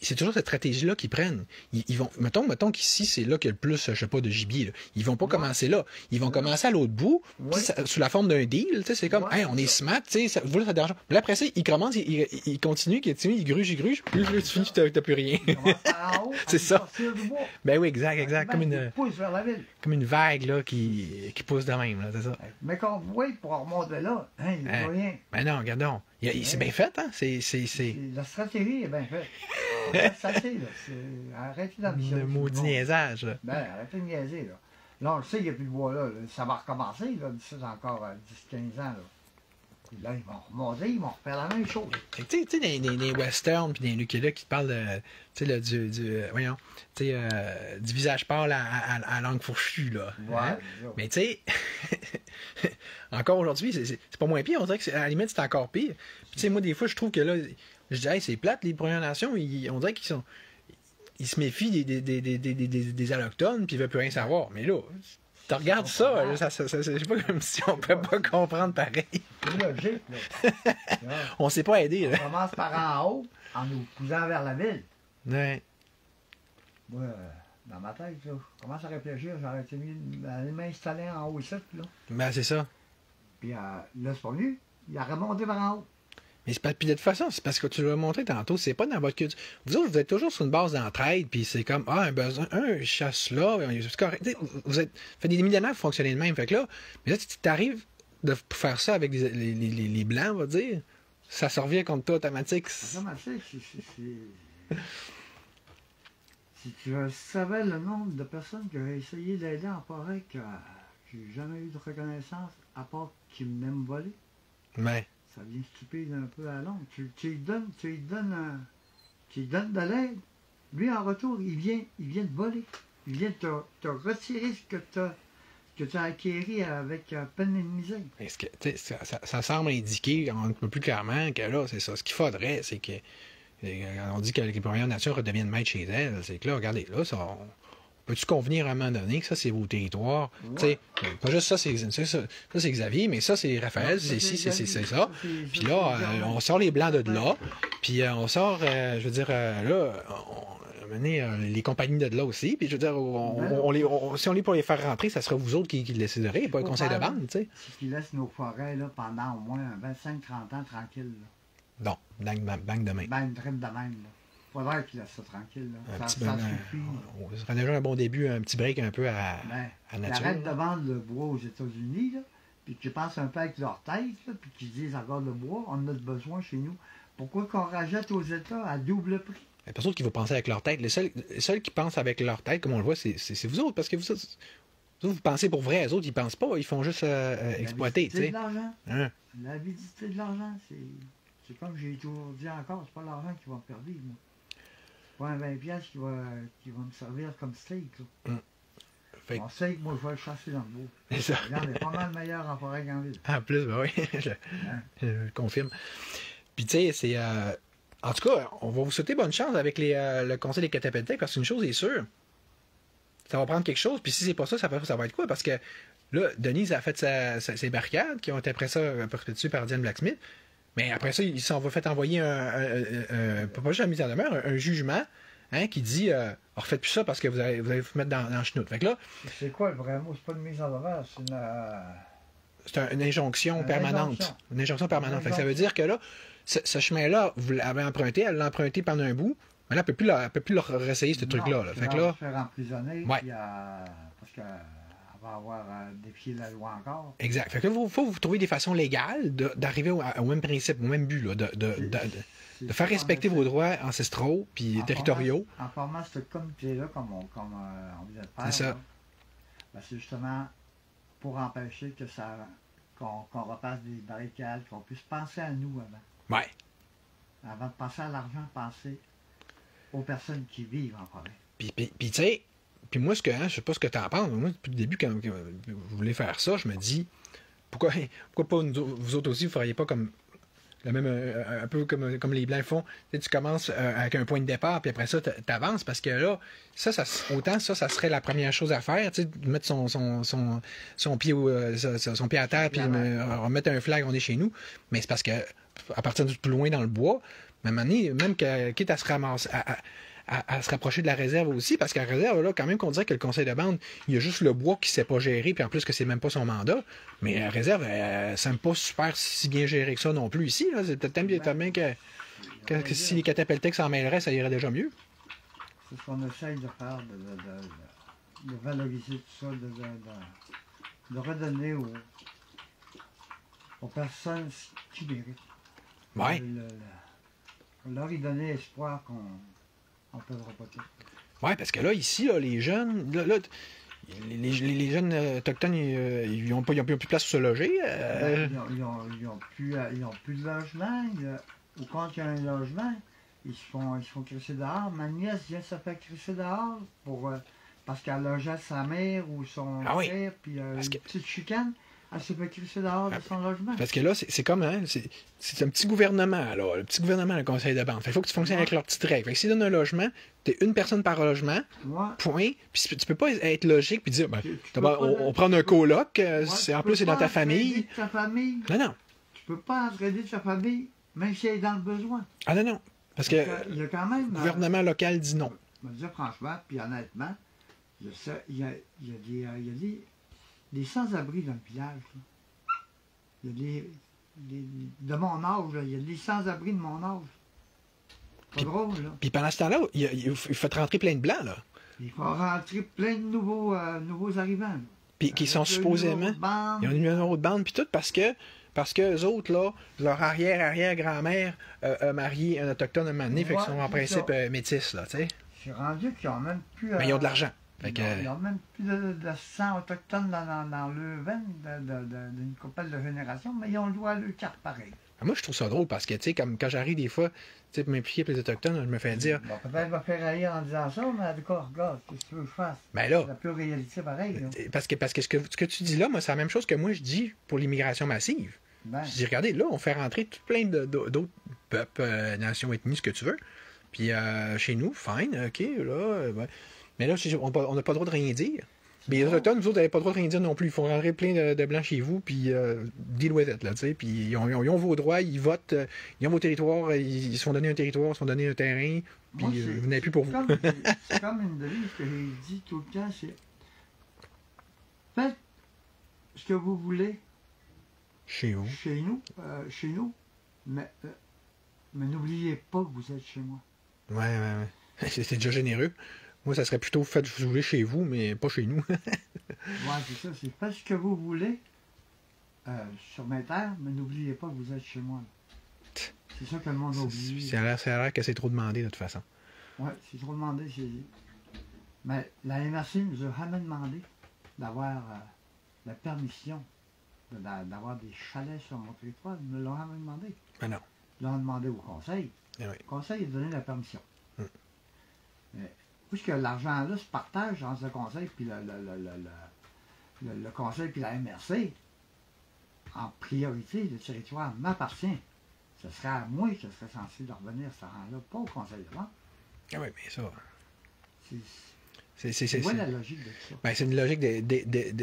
C'est toujours cette stratégie-là qu'ils prennent. Ils vont, mettons qu'ici, c'est là qu'il y a le plus, je sais pas, de gibier. Là. Ils vont pas commencer là. Ils vont commencer à l'autre bout, puis sous la forme d'un deal. C'est comme, hey, on est smart, ça vaut ça d'argent. Puis là, après ça, ils commencent, ils continuent, ils grugent, puis là, tu finis, tu n'as plus rien. C'est ça. Ben oui, exact. Comme une vague là, qui pousse de même, là, c'est ça. Mais quand vous voyez pour remonter là, il n'y a rien. Ben non, regardons. C'est bien fait, hein? La stratégie est bien faite. Arrêtez d'ambition. Le maudit niaisage, là. Ben, arrêtez de niaiser, là. Là, on le sait, il n'y a plus de bois là. Ça va recommencer, là, d'ici encore 10-15 ans, là. Puis là, ils vont remonter, ils vont refaire la même chose. Tu sais, des westerns puis des Lucky Luke qui te parlent de, tu sais, du visage pâle à langue fourchue, là. Ouais, hein? Mais tu sais, encore aujourd'hui, c'est pas moins pire. On dirait que à la limite, c'est encore pire. Puis tu sais, moi, des fois, je trouve que là, je dis, hey, c'est plate, les Premières Nations, on dirait qu'ils se méfient des Allochtones, puis ils veulent plus rien savoir. Mais là, tu regardes ça, là, c'est pas comme si on peut pas comprendre pareil. C'est logique, là. On s'est pas aidé, là. On commence par en haut, en nous poussant vers la ville. Ouais. Moi, dans ma tête, là, je commence à réfléchir, j'aurais été mieux d'aller m'installer en haut ici, là. Ben, c'est ça. Puis là, c'est pas venu. Il a remonté vers en haut. Mais c'est pas puis de toute façon, c'est parce que tu l'as montré tantôt, c'est pas dans votre culture. Vous autres, vous êtes toujours sur une base d'entraide, puis c'est comme un besoin, un chasse là, c'est correct. Vous êtes fait des millénaires pour fonctionner de même. Fait que là, mais là, tu arrives de faire ça avec les blancs, on va dire, ça se revient contre toi automatique. Automatique, si tu savais le nombre de personnes qui ont essayé d'aider en forêt que j'ai jamais eu de reconnaissance, à part qu'ils m'aiment voler. Ouais. Ça devient stupide un peu à long. Tu lui donnes de l'aide. Lui, en retour, il vient te voler. Il vient te retirer ce que tu as acquéri avec peine et misère. Est-ce que, ça semble indiquer un peu plus clairement que là, c'est ça. Ce qu'il faudrait, c'est que on dit que les Premières Nations redeviennent maîtres chez elles. C'est que là, regardez, là, ça, peux-tu convenir à un moment donné que ça, c'est vos territoires? Ouais. Pas juste ça, c'est Xavier, mais ça, c'est Raphaël, c'est ça. Puis là, on sort les Blancs de là, puis on sort, je veux dire, là, on mener les compagnies de là aussi, puis je veux dire, si on est pour les faire rentrer, ça sera vous autres qui le déciderez, pas le conseil de bande, tu sais. C'est qu'ils laissent nos forêts là, pendant au moins 25-30 ans tranquilles. Non, bang de main. Bang de même, là. Faudrait qu'il laisse ça tranquille. Là. Ça serait déjà un bon début, un petit break un peu à nature. Ils arrêtent de vendre le bois aux États-Unis, là, puis qu'ils pensent un peu avec leur tête, là, puis qu'ils disent encore le bois, on en a besoin chez nous. Pourquoi qu'on rachète aux États à double prix? Les personnes qui vont penser avec leur tête, les seuls qui pensent avec leur tête, comme on le voit, c'est vous autres, parce que vous pensez pour vrai, les autres, ils pensent pas, ils font juste exploiter. C'est de l'argent. Hein? L'avidité de l'argent, c'est comme j'ai toujours dit encore, c'est pas l'argent qui va me perdre, moi. Pas un 20$ qui va me servir comme steak. Mon steak, moi, je vais le chasser dans le bois. Il y en a pas mal meilleur en forêt qu'en ville. En plus, ben oui, je confirme. Puis tu sais, c'est... en tout cas, on va vous souhaiter bonne chance avec le conseil des catapultes, parce qu'une chose est sûre, ça va prendre quelque chose, puis si c'est pas ça, ça va être quoi? Parce que là, Denise a fait ses barricades, qui ont été après ça perpétuées par Diane Blacksmith. Mais après ça, il s'en va fait envoyer pas juste la mise en demeure, un jugement qui dit refaites plus ça parce que vous allez vous mettre dans le chenoute. Fait que là. C'est quoi le vrai mot? C'est pas une mise en demeure, c'est une injonction permanente. Une injonction permanente. Fait que ça veut dire que là, ce chemin-là, vous l'avez emprunté, elle l'a emprunté pendant un bout, mais là, elle ne peut plus le réessayer, ce truc-là. Là. Fait que là. Faire emprisonner, ouais. Puis, parce que. Va avoir défié la loi encore. Exact. Fait que il faut vous trouver des façons légales d'arriver au même principe, au même but, là, de faire respecter vos droits ancestraux puis territoriaux. En formant ce comité-là, comme on vient de faire, c'est ça. Ben, c'est justement pour empêcher que ça qu'on repasse des barricades, qu'on puisse penser à nous avant. Ouais. Avant de penser à l'argent, penser aux personnes qui vivent en forêt. Puis tu sais, puis moi, je sais pas ce que tu en penses, mais moi, depuis le début, quand vous voulez faire ça, je me dis, pourquoi pas vous autres aussi, vous feriez pas comme le même, un peu comme les Blancs font. Tu commences avec un point de départ, puis après ça, tu avances, parce que là, autant ça serait la première chose à faire, tu sais, de mettre son pied son pied à terre, puis remettre un flag, on est chez nous. Mais c'est parce que, à partir de plus loin dans le bois, à un moment donné, même quitte à se ramasser, à se rapprocher de la réserve aussi, parce qu'à la réserve, là, quand même qu'on dirait que le conseil de bande, il y a juste le bois qui ne sait pas gérer, puis en plus que c'est même pas son mandat, mais la réserve, elle ne semble pas super si bien gérée que ça non plus ici. Là. C'est peut-être bien que si les catapeltex s'en mêleraient, ça irait déjà mieux. C'est ce qu'on essaye de faire, de valoriser tout ça, de redonner aux personnes qui méritent. Ouais. Leur y donner espoir qu'on ne perdra pas tout. Oui, parce que là, ici, là, les jeunes, les jeunes autochtones, ils n'ont plus de place pour se loger. Ils n'ont plus de logement. Ou quand il y a un logement, ils se font crisser dehors. Ma nièce vient se faire crisser dehors parce qu'elle logeait sa mère ou son frère, puis une petite chicane. Elle s'est fait crisser dehors de son logement. Parce que là, c'est comme, hein, c'est un petit gouvernement, là, le petit gouvernement, le conseil de bande. Il faut que tu fonctionnes avec leurs petites règles. Fait que s'ils donnent un logement, t'es une personne par logement, point. Puis tu peux pas être logique puis dire, on prend un coloc, en plus c'est dans ta famille. Non. Tu peux pas entraider de sa famille, même si elle est dans le besoin. Ah non. Parce que il y a quand même, le gouvernement local dit non. Je vais dire franchement, puis honnêtement, il y a des sans-abri dans le village. Là. Il y a de mon âge, là. Il y a des sans-abri de mon âge. Pas drôle, là. Puis pendant ce temps-là, il faut rentrer plein de blancs, là. Il faut rentrer plein de nouveaux arrivants. Là. Puis qui sont supposément... Ils ont un numéro de bande, puis tout, parce que eux autres, là, leur arrière-grand-mère a marié un autochtone un moment donné, fait qu'ils sont en principe métis, là, tu sais. C'est rendu qu'ils n'ont même plus... Mais ils ont de l'argent. Ils n'ont même plus de sang autochtone dans le veine d'une couple de générations, mais ils ont le droit à leur carte pareil. Moi, je trouve ça drôle parce que, tu sais, comme quand j'arrive des fois, tu sais, pour m'impliquer avec les Autochtones, je me fais dire. Bon, peut-être me faire haïr en disant ça, mais d'accord, regarde, qu'est-ce que tu veux que je fasse? Ben là. C'est la pure réalité pareil. Là. Parce que ce que tu dis là, moi, c'est la même chose que moi, je dis pour l'immigration massive. Ben. Je dis, regardez, là, on fait rentrer tout plein d'autres peuples, nations, ethnies, ce que tu veux. Puis chez nous, fine, OK, là. Ben. Mais là, on n'a pas le droit de rien dire. Mais les Autochtones, nous autres, n'avaient pas le droit de rien dire non plus. Ils font rentrer plein de blancs chez vous, puis deal with it, là, tu sais. Puis ils ont vos droits, ils votent, ils ont vos territoires, ils se font donner un territoire, ils se font donner un terrain, puis vous n'avez plus pour vous. C'est comme une devise que j'ai dit tout le temps, c'est faites ce que vous voulez chez vous. Chez nous, mais n'oubliez pas que vous êtes chez moi. Ouais. C'est déjà généreux. Moi, ça serait plutôt faites ce que vous voulez chez vous, mais pas chez nous. Ouais, c'est ça. C'est faites ce que vous voulez sur mes terres, mais n'oubliez pas que vous êtes chez moi. C'est ça que le monde oublie. Ça a l'air que c'est trop demandé, de toute façon. Oui, c'est trop demandé. Mais la MRC nous a jamais demandé d'avoir la permission d'avoir des chalets sur mon territoire. Ils ne l'ont jamais demandé. Ben non. Ils l'ont demandé au conseil. Oui. Le conseil a donné la permission. Mais, puisque l'argent-là se partage entre le conseil puis le conseil puis la MRC, en priorité, le territoire m'appartient. Ce serait à moi que je serais censé de revenir cet argent-là, pas au conseil de vente. Ah oui, mais ça... C'est quoi la logique de ça? Ben, c'est une logique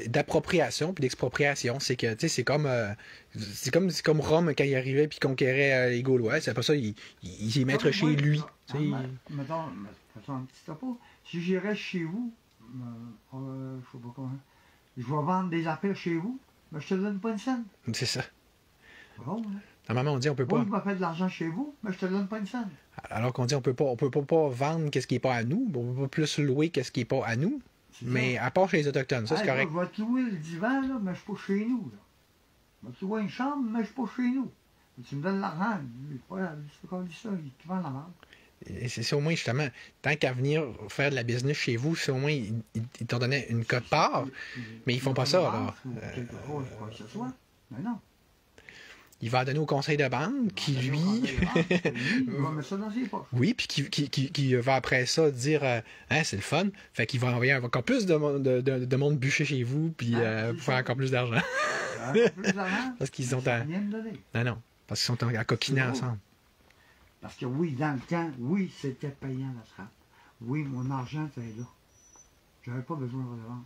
d'appropriation puis d'expropriation. C'est que, tu sais, c'est comme Rome quand il arrivait puis conquérait les Gaulois. C'est pas ça, il est maître chez lui. Mettons, un petit topo. Si j'irais chez vous, je sais pas comment, je vais vendre des affaires chez vous, mais je te donne pas une scène. C'est ça. Bon, hein? Normalement, on dit on peut pas. Moi, je me fais de l'argent chez vous, mais je te donne pas une scène. Alors qu'on dit on peut pas vendre qu'est-ce qui est pas à nous, on peut pas plus louer qu'est-ce qui est pas à nous, mais à part chez les Autochtones, ça c'est correct. Je vais te louer le divan, là, mais je suis pas chez nous. Là. Je vais te louer une chambre, mais je suis pas chez nous. Tu me donnes l'argent. C'est pas comme ça, tu vends la vente. C'est au moins, justement, tant qu'à venir faire de la business chez vous, c'est au moins, ils t'ont donné une cote part, mais ils font pas ça, là. Quelque chose, quoi que ce soit. Mais non. Il va donner au conseil de bande qui, lui... Il va mettre ça dans ses poches. Oui, puis qui va après ça dire hein, c'est le fun. Fait qu'il va envoyer encore plus de monde bûcher chez vous, puis pour faire encore plus d'argent. Parce qu'ils sont à... Rien me donner. Non, parce qu'ils sont à coquiner ensemble. Parce que oui, dans le temps, oui, c'était payant la trappe. Oui, mon argent était là. J'avais pas besoin de revendre.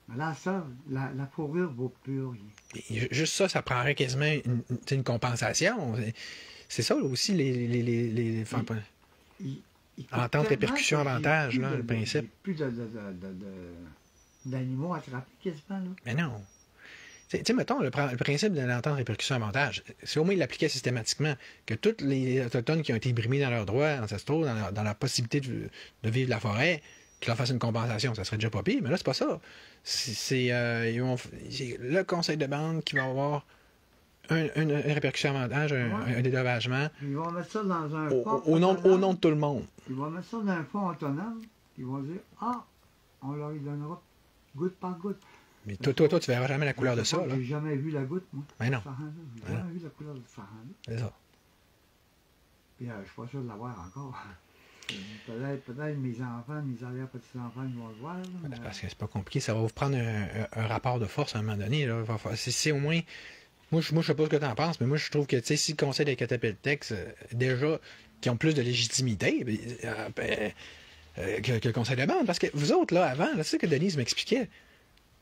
Mais là, ça, la fourrure vaut plus rien. Et juste ça, ça prendrait quasiment une compensation. C'est ça aussi, entente, répercussion, avantage, là, le principe. Il n'y a plus d'animaux attrapés quasiment, là. Mais non. Tu sais, mettons, le principe de l'entente répercussion-avantage, c'est au moins il l'appliquait systématiquement, que tous les Autochtones qui ont été brimés dans leurs droits ancestraux, dans la possibilité de vivre de la forêt, qu'ils leur fassent une compensation, ça serait déjà pas pire, mais là, c'est pas ça. C'est le conseil de bande qui va avoir une répercussion-avantage, un dédommagement. Ils vont mettre ça dans un fonds au nom de tout le monde. Ils vont mettre ça dans un fonds autonome, ils vont dire, on leur donnera goutte par goutte. Mais toi, tu verras jamais la couleur de ça, là. J'ai jamais vu la goutte, moi. Mais non. J'ai jamais vu la couleur de ce Sahara-là. C'est ça. Puis je suis pas sûr de l'avoir encore. Peut-être mes enfants, mes arrière-petits-enfants, ils vont le voir. Là, parce que c'est pas compliqué. Ça va vous prendre un rapport de force à un moment donné. Là. C'est au moins... Moi, je sais pas ce que tu en penses, mais moi, je trouve que si le conseil des catapultex, déjà, qui ont plus de légitimité, que le conseil de bande. Parce que vous autres, là, avant, c'est ça que Denise m'expliquait.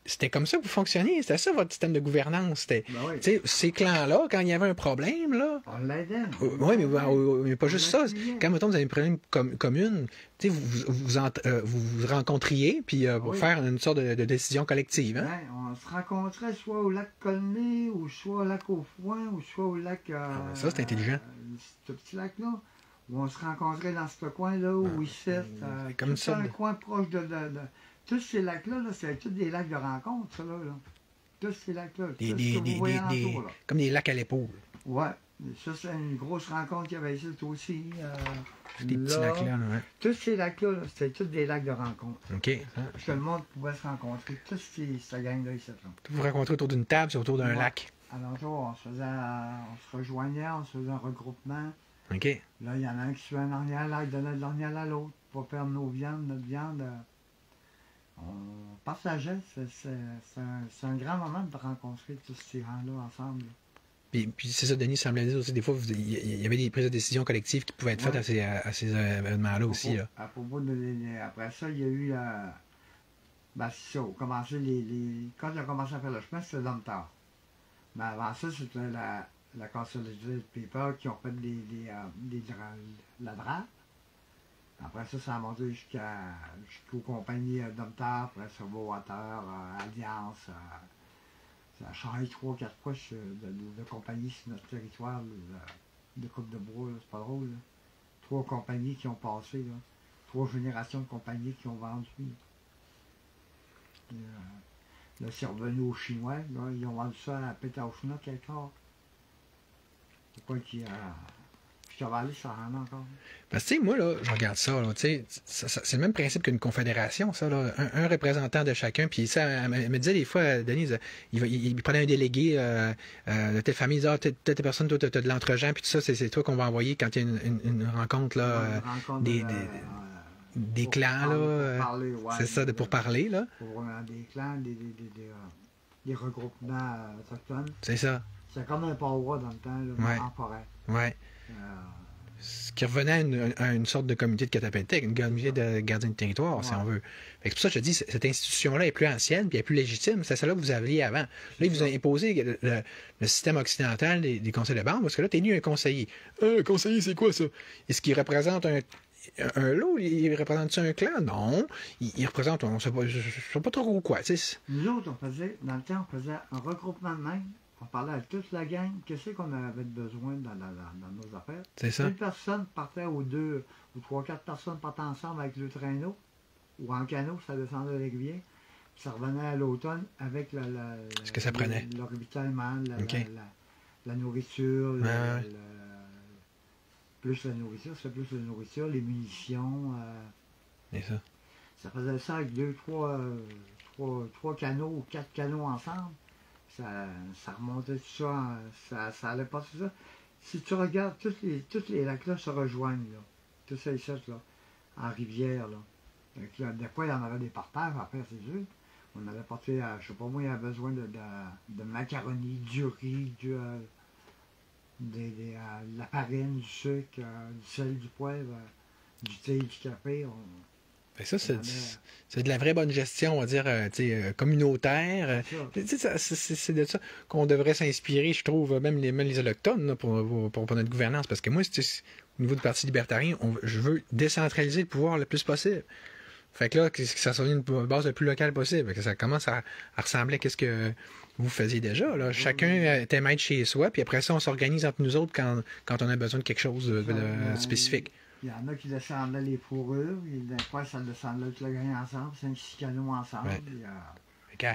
C'était comme ça que vous fonctionniez. C'était ça, votre système de gouvernance. C'était, oui. Ces clans-là, quand il y avait un problème, là... On l'aidait. Oui, mais pas juste ça. Quand, mettons, vous avez un problème commune, vous rencontriez, puis pour faire une sorte de décision collective. Hein? Ouais, on se rencontrait soit au lac Colnay, ou soit au lac Au Foin, ou soit au lac... ça, c'est intelligent. Ce petit lac-là, où on se rencontrait dans ce coin-là, où ici, comme ça. un coin proche de tous ces lacs-là, c'est tous des lacs de rencontre, ça, là. Tous ces lacs-là. Comme des lacs à l'épaule. Ouais. Ça, c'est une grosse rencontre qu'il y avait ici aussi. Des petits lacs-là, ouais. Tous ces lacs-là, c'était tous des lacs de rencontre. OK. Parce que le monde pouvait se rencontrer. Tous cette gang-là ici. Vous vous rencontrez autour d'une table, c'est autour d'un lac. Alentour, on se rejoignait, on se faisait un regroupement. OK. Là, il y en a un qui se fait un ornial, il donnait de l'ornial à l'autre. Pour perdre notre viande. On partageait. C'est un grand moment de rencontrer tous ces gens-là ensemble. Puis c'est ça, Denis semblait dire aussi, des fois, il y avait des prises de décision collectives qui pouvaient être faites à ces événements-là aussi. Là. À propos après ça, il y a eu c'est ça, quand on a commencé à faire le chemin, c'était l'homme tard. Mais avant ça, c'était la Consolidated People qui ont fait la drape. Après ça, ça a monté jusqu'aux compagnies Domtar, après ça, Water, Alliance. Ça a changé 3 ou 4 fois de compagnies sur notre territoire de Coupe de Bois. C'est pas drôle. Là. 3 compagnies qui ont passé. Là. 3 générations de compagnies qui ont vendu. Là, c'est revenu aux Chinois. Là, ils ont vendu ça à Pétaouchna quelque part. Pourquoi qu'il je te vais aller sur la encore. Parce que, tu sais, moi, là, je regarde ça, là, tu sais, c'est le même principe qu'une confédération, ça, là. Un représentant de chacun, puis ça, elle me disait des fois, Denise, il prenait un délégué de telle famille, il disait, telle personne, toi, t'as de l'entre-gens, puis tout ça, c'est toi qu'on va envoyer quand il y a une rencontre, là, des clans, là. C'est ça, pour parler, là. Pour des clans, des regroupements autochtones. C'est ça. C'est comme un powwow dans le temps, là, en forêt. Ouais. Ce qui revenait à une sorte de comité de catapultec, une comité de gardien de territoire, si on veut. C'est pour ça que je te dis, cette institution-là est plus ancienne, puis elle est plus légitime. C'est celle-là que vous aviez avant. Là, ils vous ont imposé le système occidental des conseils de bande, parce que là, tu es nu un conseiller. Un conseiller, c'est quoi ça? Est-ce qu'il représente un lot? Il représente un clan? Non. Il représente, on ne sait pas trop quoi. Nous autres, dans le temps, on faisait un regroupement de même. On parlait à toute la gang, qu'est-ce qu'on avait besoin dans nos affaires. C'est ça. Une personne partait ou 2 ou 3, 4 personnes partaient ensemble avec le traîneau ou en canot, ça descendait de l'aiguillette. Ça revenait à l'automne avec ce que ça prenait. Le ravitaillement, la nourriture, plus la nourriture, c'était plus la nourriture, les munitions. C'est ça. Ça faisait ça avec trois canaux ou 4 canaux ensemble. Ça remontait tout ça, ça allait pas tout ça. Si tu regardes, tous les lacs-là se rejoignent, là. Tout ça ici, là, en rivière, là. Donc, là, des fois, il y en avait des parterres, après, c'est sûr. On avait porté, je sais pas moi, il y avait besoin de macaroni, du riz, de la farine, du sucre, du sel, du poivre, du thé, du café. Fait que ça, c'est de la vraie bonne gestion, on va dire, communautaire. C'est de ça qu'on devrait s'inspirer, je trouve, même les Autochtones, là, pour notre gouvernance. Parce que moi, au niveau du Parti libertarien, je veux décentraliser le pouvoir le plus possible. Fait que là, que ça soit une base le plus locale possible. Que ça commence à ressembler à ce que vous faisiez déjà. Là. Chacun était maître chez soi, puis après ça, on s'organise entre nous autres quand on a besoin de quelque chose de spécifique. Il y en a qui descendaient les fourrures, et des fois, ça descendait tout le grain ensemble, 5-6 canaux ensemble. Ouais. Puis,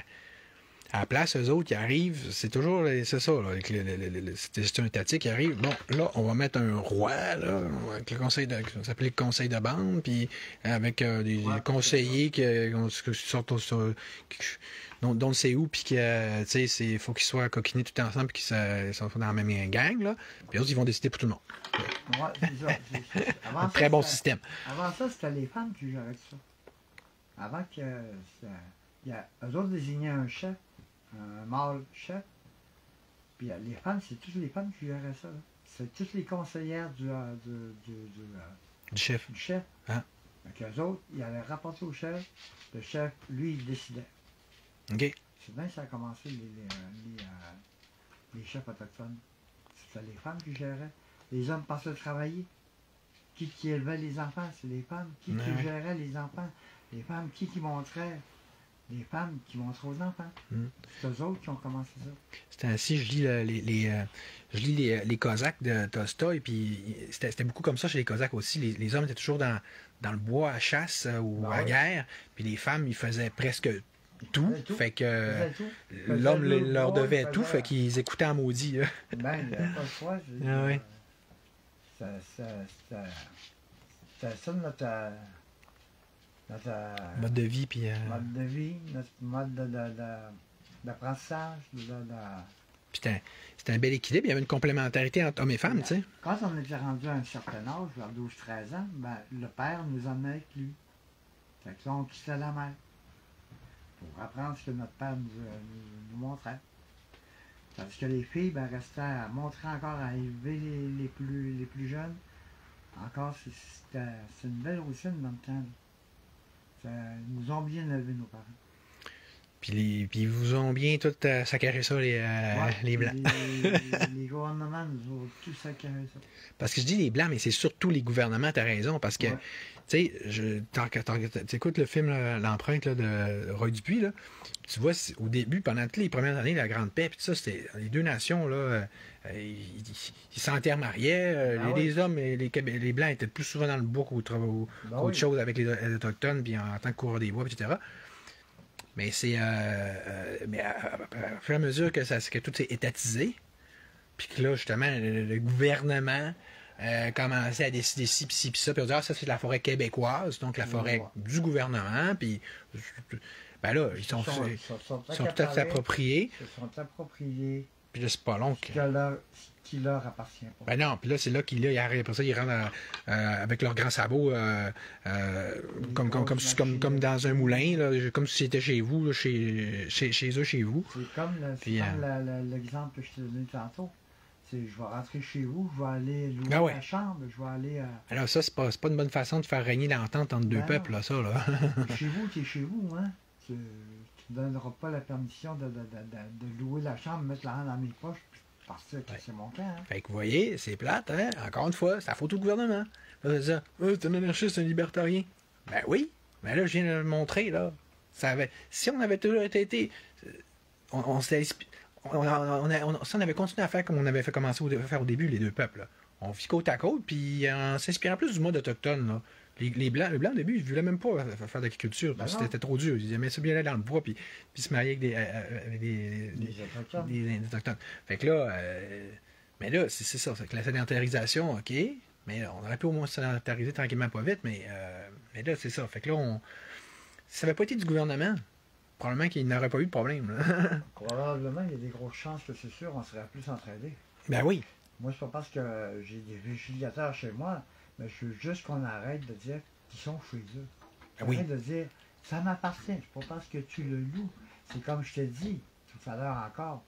à la place, eux autres, qui arrivent, c'est toujours, c'est ça, là, avec c'est un étatique qui arrive. Bon, là, on va mettre un roi, là, avec le conseil ça s'appelle le conseil de bande, puis avec des conseillers qui sortent dont on sait où, puis que, tu sais, il faut qu'ils soient coquinés tout ensemble, puis qu'ils sont dans la même gang, là. Puis eux autres, ils vont décider pour tout le monde. Ouais, c'est ça. Un très bon système. Avant ça, c'était les femmes qui géraient ça. Avant que eux autres désignaient un chef, un mâle chef, puis les femmes, c'est toutes les femmes qui géraient ça. Là. C'est toutes les conseillères du chef. Du chef. Hein? Donc eux autres, ils allaient rapporter au chef. Le chef, lui, il décidait. OK. C'est bien que ça a commencé, les chefs autochtones. C'était les femmes qui géraient. Les hommes passaient travailler. Qui élevait les enfants, c'est les femmes. Qui gérait les enfants. Les femmes, qui montraient. Les femmes qui montrent aux enfants. C'est eux autres qui ont commencé ça. C'était ainsi, je lis les Cosaques de Tolstoï, puis c'était beaucoup comme ça chez les Cosaques aussi. Les hommes étaient toujours dans le bois à chasse ou à guerre, puis les femmes, ils faisaient presque tout. Fait que l'homme leur devait tout, fait qu'ils écoutaient en maudit. Ben, il n'y avait pas le choix. C'est ça notre mode de vie, puis... mode de vie, notre mode d'apprentissage. Puis c'était un bel équilibre. Il y avait une complémentarité entre hommes et femmes, tu sais. Quand on était rendu à un certain âge, vers 12-13 ans, ben, le père nous emmenait avec lui. Fait que là, on quittait la mère pour apprendre ce que notre père nous montrait. Parce que les filles ben, restaient à montrer encore, à élever les plus jeunes. Encore, c'est une belle routine dans le temps. Ils nous ont bien élevé, nos parents. Puis ils vous ont bien tout saccagé ça, les Blancs. Les gouvernements nous ont tout saccagé ça. Parce que je dis les Blancs, mais c'est surtout les gouvernements, t'as raison, parce que, tu sais, tu écoutes le film L'Empreinte là, de Roy Dupuis, là, tu vois, au début, pendant toutes les premières années, la Grande Paix, puis tout ça, c'était les deux nations, là, ils s'intermariaient, les hommes et les Blancs étaient plus souvent dans le bois qu'autre chose avec les Autochtones, puis en tant que coureurs des bois, etc. Mais c'est mais à fur et à mesure que tout s'est étatisé, puis que là, justement, le gouvernement commençait à décider ci, puis ci, puis ça, puis on dit, ça, c'est la forêt québécoise, donc la forêt du gouvernement, puis ben là, ils sont tout à fait appropriés. Ils se sont appropriés. Puis là, c'est pas long. Qui leur appartient pas. Ben non, puis là, c'est là après ça, ils rentrent avec leurs grands sabots comme dans un moulin, là, comme si c'était chez vous, là, chez eux, chez vous. C'est comme l'exemple que je t'ai donné tantôt. Je vais rentrer chez vous, je vais aller louer la chambre, je vais aller... Alors ça, c'est pas une bonne façon de faire régner l'entente entre deux peuples, là, ça, là. Chez vous, t'es chez vous, hein. Tu ne donneras pas la permission de louer la chambre, mettre la main dans mes poches, puis partir, c'est mon camp. Hein. Fait que vous voyez, c'est plate, hein? Encore une fois, c'est la faute du gouvernement. Là, ça dire, c'est un anarchiste, un libertarien. Ben oui, mais là, je viens de le montrer, là. Si on avait toujours été... On avait continué à faire comme on avait fait commencer à faire au début, les deux peuples. Là. On vit côte à côte, puis en s'inspirant plus du mode autochtone, là. Les Blancs, au début, ils ne voulaient même pas faire d'agriculture. C'était trop dur. Ils aimaient ça bien aller dans le bois puis se marier avec des Autochtones. Fait que là, mais là, c'est ça. C'est que la sédentarisation, OK, Mais là, on aurait pu au moins sédentariser tranquillement pas vite, mais là, c'est ça. Fait que là, si ça n'avait pas été du gouvernement, probablement qu'il n'aurait pas eu de problème. Là. Probablement, il y a des grosses chances que c'est sûr, on serait plus entraînés. Ben oui. Moi, c'est pas parce que j'ai des régulateurs chez moi, mais je veux juste qu'on arrête de dire qu'ils sont chez eux. Ben oui. Arrête de dire, ça m'appartient. C'est pas parce que tu le loues. C'est comme je t'ai dit tout à l'heure encore,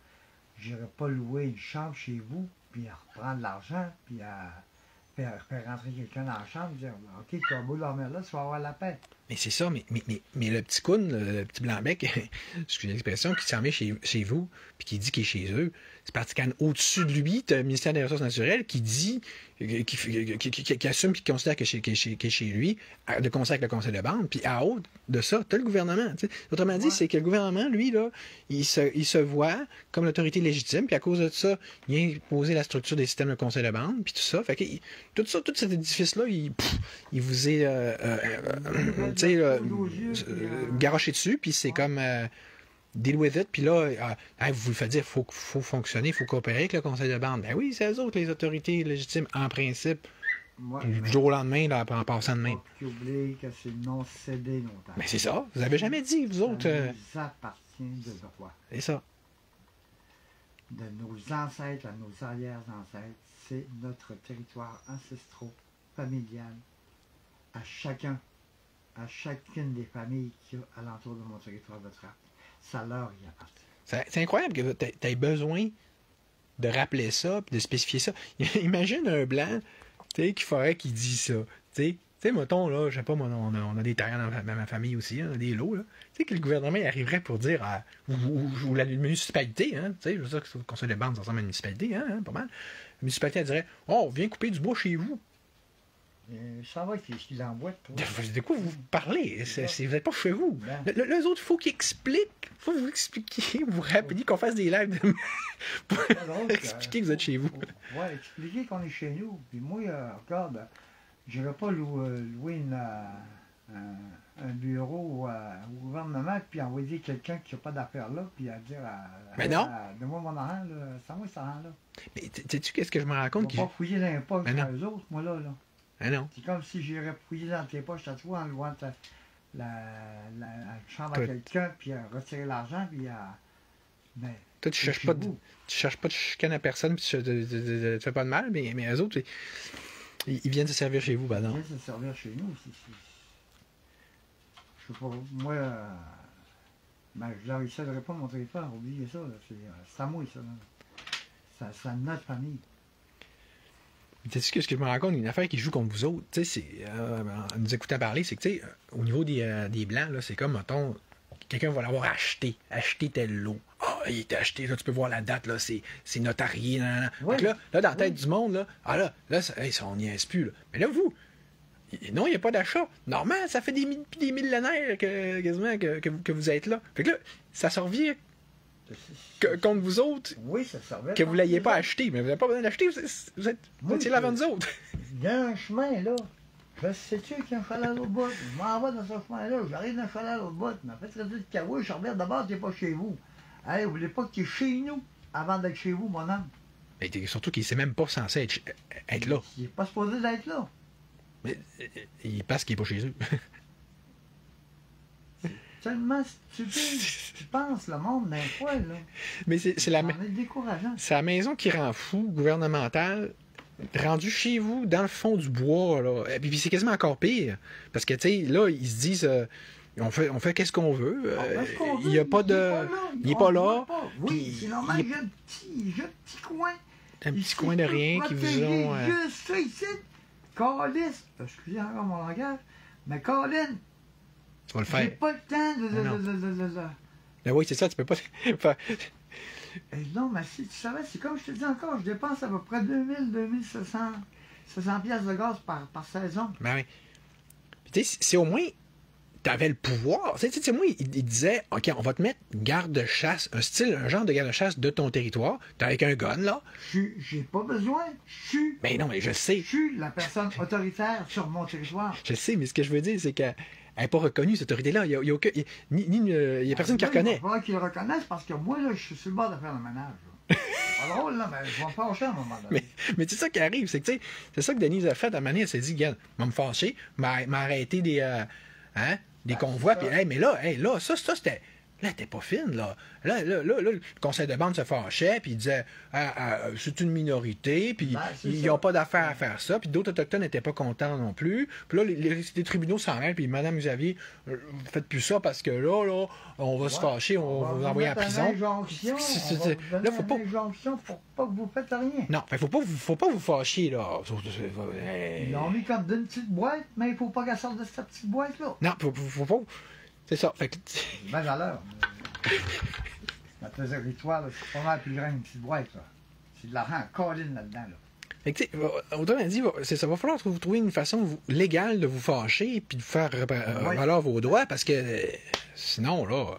j'irai pas louer une chambre chez vous, puis à reprendre l'argent, puis à faire rentrer quelqu'un dans la chambre, dire, OK, tu as beau dormir là, tu vas avoir la paix. Mais c'est ça, mais le petit coon, le petit blanc-bec, excusez l'expression, qui s'en vient chez vous, puis qui dit qu'il est chez eux, c'est pratiquement au-dessus de lui, tu as le ministère des Ressources naturelles qui dit, qui assume, qui considère que qu'il est chez lui, de concert avec le conseil de bande, puis à haute de ça, tu as le gouvernement. T'sais. Autrement dit, c'est que le gouvernement, lui, là, il se voit comme l'autorité légitime, puis à cause de ça, il vient poser la structure des systèmes de conseil de bande, puis tout ça. Fait que tout cet édifice-là, il vous est garoché dessus, puis c'est comme deal with it, puis là, vous le faites dire, il faut fonctionner, il faut coopérer avec le conseil de bande. Ben oui, c'est eux autres, les autorités légitimes, en principe, du jour au lendemain, là, en passant de même. Tu oublies que c'est non cédé nos terres. Mais c'est ça, vous avez jamais dit, vous autres. Ça nous appartient de droit. C'est ça. De nos ancêtres à nos arrière-ancêtres, c'est notre territoire ancestral, familial, à chacune des familles qui a alentour de mon territoire de trappe. Ça leur y appartient. C'est incroyable que tu aies besoin de rappeler ça puis de spécifier ça. Imagine un blanc qui ferait qu'il dit ça. Tu sais, mettons, là, je sais pas, moi, on a des terrains dans ma famille aussi, hein, des lots, là. Tu sais, que le gouvernement arriverait pour dire, ou la municipalité, hein, tu sais, je veux dire que le conseil de bande, ça ressemble à une municipalité, hein, pas mal. La municipalité, elle dirait, oh, viens couper du bois chez vous. Ça va qu'il emboîte. De quoi vous parlez? Vous n'êtes pas chez vous. Les autres, il faut qu'ils expliquent. Il faut vous expliquer, vous rappeliez qu'on fasse des lives pour expliquer que vous êtes chez vous. Oui, expliquer qu'on est chez nous. Puis moi, regarde, je ne vais pas louer un bureau au gouvernement, puis envoyer quelqu'un qui n'a pas d'affaires là, puis à dire mais non. Donne-moi mon argent, c'est moi cet argent-là. Mais sais-tu qu'est-ce que je me rends compte? Je ne vais pas fouiller dans les poches des autres, moi là. Ah non. C'est comme si j'irais fouiller dans tes poches à toi en louant la chambre à quelqu'un, puis à retirer l'argent, puis à... Mais, toi, tu cherches pas de chicane à personne, puis tu ne fais pas de mal, mais eux autres, ils viennent se servir chez vous, ben non. Ils viennent se servir chez nous. Je sais pas, moi, je leur céderai pas mon territoire, oubliez ça, c'est à moi, ça. C'est à notre famille. Sais-tu que ce que je me rends compte, une affaire qui joue contre vous autres, tu sais, en nous écoutant parler, c'est que, tu sais, au niveau des Blancs, là, c'est comme, mettons, quelqu'un va l'avoir acheté tel lot. Ah, il est acheté, là, tu peux voir la date, là, c'est notarié, nan. Oui. Donc là, dans la tête du monde, là, on n'y est plus, là. Mais là, vous, non, il n'y a pas d'achat. Normal, ça fait des millénaires quasiment que vous êtes là. Fait que là, ça se revient contre vous autres, oui, ça servait que vous ne l'ayez pas acheté, mais vous n'avez pas besoin d'acheter, vous étiez là avant nous autres. Il y a un chemin, là. Je sais-tu qu'il y a un chalet à l'autre bout? Je m'en vais dans ce chemin-là, j'arrive dans un chalet à l'autre bout, mais en fait, c'est du cahouille, je reviens d'abord, tu n'es pas chez vous. Hey, vous voulez pas que tu es chez nous avant d'être chez vous, mon homme? Mais surtout qu'il ne même pas censé être là. Il n'est pas supposé d'être là. Mais il pense qu'il n'est pas chez eux. Tellement stupide, tu penses le monde d'un fois, là. Mais c'est la maison qui rend fou, gouvernementale, rendue chez vous, dans le fond du bois, là. Et puis c'est quasiment encore pire. Parce que, tu sais, là, ils se disent, on fait qu'est-ce qu'on veut. Il n'y a pas de... Il n'est pas là. Oui, c'est normal, j'ai un petit coin. Un petit coin de rien qui vous ont... Juste ça ici. Calice, excusez encore mon langage, mais Colin, tu vas le faire. J'ai pas le temps Ben oui, c'est ça, tu peux pas... non, mais si tu savais, c'est comme je te dis encore, je dépense à peu près 700 piastres de gaz par saison. Ben oui. Tu sais, c'est au moins... T'avais le pouvoir. Tu sais, moi, il disait, OK, on va te mettre une garde de chasse, un genre de garde de chasse de ton territoire. T'es avec un gun, là. J'ai pas besoin. Mais non, mais je sais. Je suis la personne autoritaire sur mon territoire. Je sais, mais ce que je veux dire, c'est qu'elle n'est pas reconnue, cette autorité-là. Il y a personne qui la reconnaît. Il va falloir qu'ils le reconnaissent parce que moi, là, je suis sur le bord de faire le ménage. C'est pas drôle, là, mais je vais me fâcher à un moment donné. Mais c'est ça qui arrive, c'est que, tu sais, c'est ça que Denise a fait. À un moment donné, elle s'est dit, regarde, je vais me fâcher, m'a arrêté des convois, puis, hey, mais là, ça, c'était. Là, elle était pas fine, là. Là, le conseil de bande se fâchait, puis il disait, c'est une minorité, puis ils n'ont pas d'affaire à faire ça, puis d'autres Autochtones n'étaient pas contents non plus. Puis là, les tribunaux s'en mêlent, puis Madame Xavier, faites plus ça parce que là, on va se fâcher, on va vous envoyer en prison. Là, faut pas. Une injonction pour pas que vous faites rien. Non, faut pas vous fâcher, là. Ils l'ont mis comme d'une petite boîte, mais il faut pas qu'elle sorte de cette petite boîte-là. Non, faut pas. C'est ça. Fait que... Ben alors, notre territoire, c'est pas mal plus grand qu'une petite boîte, là. C'est de l'argent en colline là-dedans, là. Fait que, autrement dit, ça va falloir que vous trouviez une façon légale de vous fâcher puis de faire valoir vos droits, parce que sinon, là...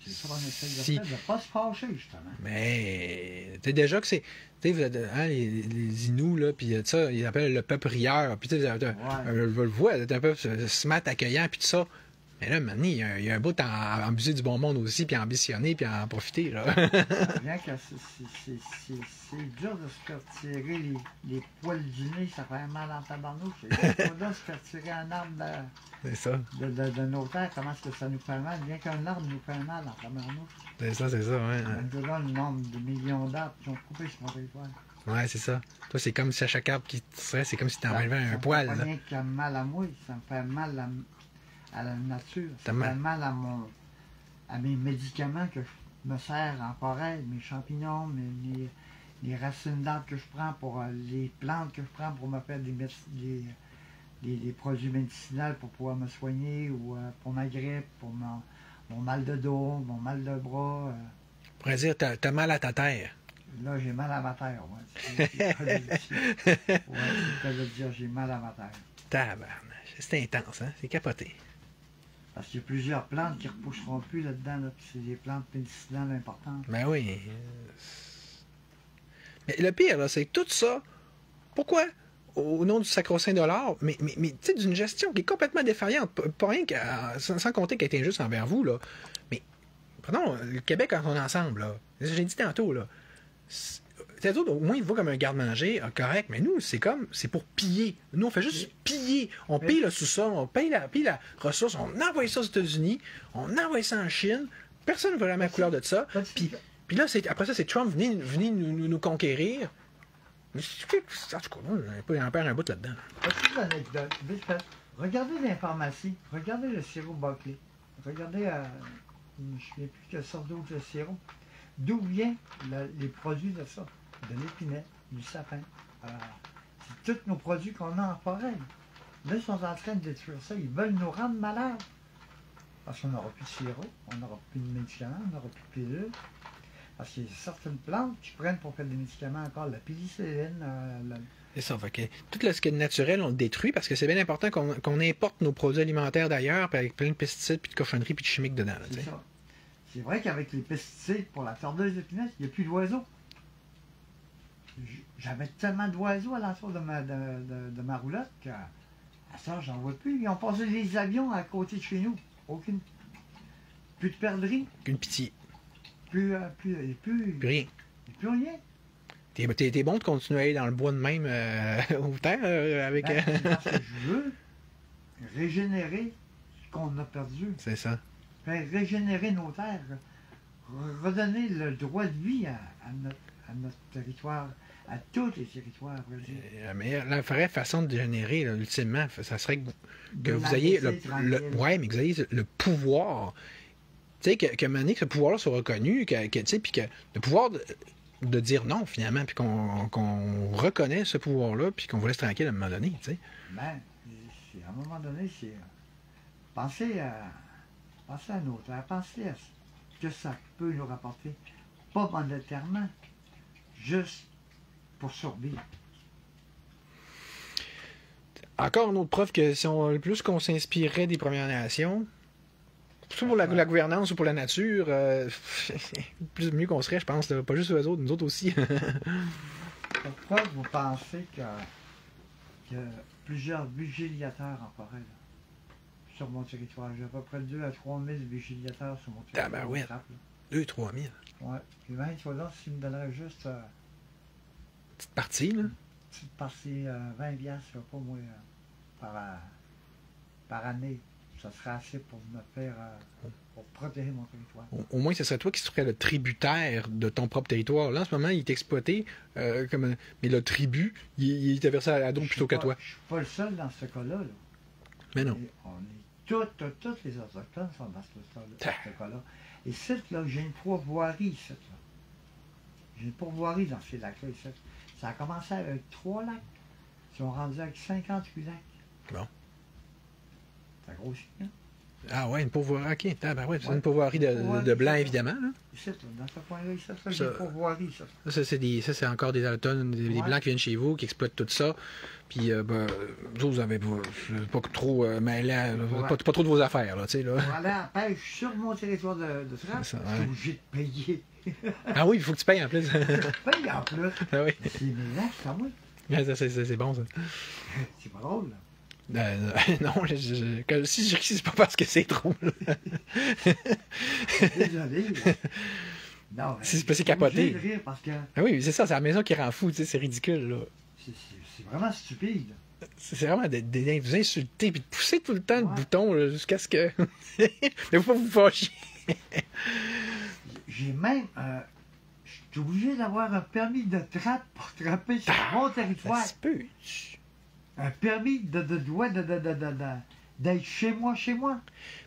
C'est ça qu'on essaie de faire, de pas se fâcher, justement. Mais, tu sais, déjà que c'est... Tu sais, vous êtes, hein, les Inuits, là, puis ça, ils appellent le peuple rieur, puis tu sais, je le vois, c'est un peu smart accueillant, puis tout ça. Mais là, maintenant, il y a un bout à abuser du bon monde aussi, puis à ambitionner, puis à en profiter, là. Bien que c'est dur de se faire tirer les poils du nez, ça fait mal en tabarnouche. C'est pas de se faire tirer un arbre de nos terres, comment est-ce que ça nous fait mal? Bien qu'un arbre nous fait mal en tabarnouche. C'est ça, ouais. On nous donne le nombre de millions d'arbres qui ont coupé sur mon territoire. Ouais, c'est ça. Toi, c'est comme si à chaque arbre qui te serait, c'est comme si tu enlevais un poil. Ça me fait rien qu'à mal à moi, ça me fait mal à la nature. Ça me fait mal à mes médicaments que je me sers en forêt, mes champignons, les racines d'arbres que je prends pour les plantes que je prends pour me faire des produits médicinaux pour pouvoir me soigner, ou pour ma grippe, pour mon mal de dos, mon mal de bras. On pourrait dire, t'as mal à ta terre. Là, j'ai mal à ma terre, ouais. C'est le dire, j'ai mal à ma terre. Tabarnache, c'est intense, hein? C'est capoté. Parce qu'il y a plusieurs plantes qui ne repousseront plus là-dedans, là, puis c'est des plantes médicinales importantes. Ben oui. Mais le pire, là, c'est que tout ça, pourquoi, au nom du sacro-saint de l'art, mais tu sais, d'une gestion qui est complètement défaillante, pas rien sans compter qu'elle est injuste envers vous, là. Mais, prenons le Québec quand on est ensemble, là. J'ai dit tantôt, là. C'est au moins, il va comme un garde-manger, correct, mais nous, c'est pour piller. Nous, on fait juste piller. On pille le sous-sol, on pille la ressource, on envoie ça aux États-Unis, on envoie ça en Chine, personne ne veut la même couleur de ça. Puis là, après ça, c'est Trump, venez nous conquérir. En tout cas, il en perd un bout là-dedans. Petite anecdote, vite fait. Regardez les pharmacies, regardez le sirop Buckley, regardez, je ne me souviens plus quelle sorte d'autre de sirop. D'où viennent les produits de ça? De l'épinette, du sapin. C'est tous nos produits qu'on a en forêt. Là, ils sont en train de détruire ça. Ils veulent nous rendre malades. Parce qu'on n'aura plus de sirop, on n'aura plus de médicaments, on n'aura plus de pilules. Parce qu'il y a certaines plantes qui prennent pour faire des médicaments encore, la pénicilline. C'est ça, fait que tout ce qui est naturel, on le détruit, parce que c'est bien important qu'on importe nos produits alimentaires d'ailleurs, avec plein de pesticides, puis de cochonneries, puis de chimiques dedans. C'est ça. C'est vrai qu'avec les pesticides pour la tordeuse d'épinette, il n'y a plus d'oiseaux. J'avais tellement d'oiseaux à l'entour de ma roulotte qu'à ça, j'en vois plus. Ils ont passé des avions à côté de chez nous. Aucune. Plus de perdrix. Aucune pitié. Plus rien. Plus rien. T'es bon de continuer à aller dans le bois de même au terre avec. Parce que je veux régénérer ce qu'on a perdu. C'est ça. Faire régénérer nos terres. Redonner le droit de vie à notre territoire, à tous les territoires. Mais la vraie façon de générer, là, ultimement, ça serait que vous ayez mais que vous ayez le pouvoir. Tu sais, que maintenant que ce pouvoir-là soit reconnu, puis que le pouvoir de dire non, finalement, puis qu'on reconnaît ce pouvoir-là, puis qu'on vous laisse tranquille à un moment donné, tu sais. Ben, à un moment donné, c'est penser à nos terres, penser à ce que ça peut nous rapporter, pas monétairement, juste pour survivre. Encore une autre preuve que si plus qu'on s'inspirait des Premières Nations, surtout pour la gouvernance ou pour la nature, plus mieux qu'on serait, je pense, là. Pas juste eux autres, nous autres aussi. Pourquoi vous pensez qu'il y a plusieurs vigiliateurs en forêt, là, sur mon territoire? J'ai à peu près 2 à 3 000 vigiliateurs sur mon territoire. Ah ben oui. 2-3 000. Ouais. Puis même, tu vois là, s'il me donnerait juste Petite partie, là. une petite partie, 20 piastres, je sais pas moi, par année, ça serait assez pour me faire, pour protéger mon territoire. Au moins, ce serait toi qui serais le tributaire de ton propre territoire. Là, en ce moment, il est exploité, mais le tribut, il est versé à d'autres plutôt que toi. Je suis pas le seul dans ce cas-là. Là. Mais non. Et on est toutes les Autochtones sont dans ce cas-là. Et cette, là, j'ai une pourvoirie, ici, là. J'ai une pourvoirie dans ces lacs-là, ici. Ça a commencé avec 3 lacs. Ils sont rendus avec 58 lacs. Bon. Ça grossit, hein? Ah ouais, une pourvoirie. OK. Ah, ben ouais, c'est Ouais. une pourvoirie de blanc, évidemment. Là. Ici, là, dans ce coin-là, ici, ça, j'ai une pourvoirie, ça. Ça, c'est encore des autochtones, des blancs qui viennent chez vous, qui exploitent tout ça. Puis, vous avez pas trop pas trop de vos affaires, là, tu sais, là. Pour aller à la pêche sur mon territoire de trappe, je suis obligé de payer. Ah oui, il faut que tu payes en plus. Je paye en plus. Ah oui. C'est mes lacs, ça, moi. C'est bon, ça. C'est pas drôle, là. Non, si je ris, c'est pas parce que c'est drôle. Désolé. Non, c'est capoté. De rire parce que Ah oui, c'est ça, c'est la maison qui rend fou, tu sais, c'est ridicule, là. c'est vraiment stupide. C'est vraiment de vous insulter et de pousser tout le temps le Ouais. bouton là, jusqu'à ce que. Mais faut pas vous fâcher. J'ai même. Je suis obligé d'avoir un permis de trappe pour trapper sur mon territoire. Ça se peut. Un permis d'être chez moi.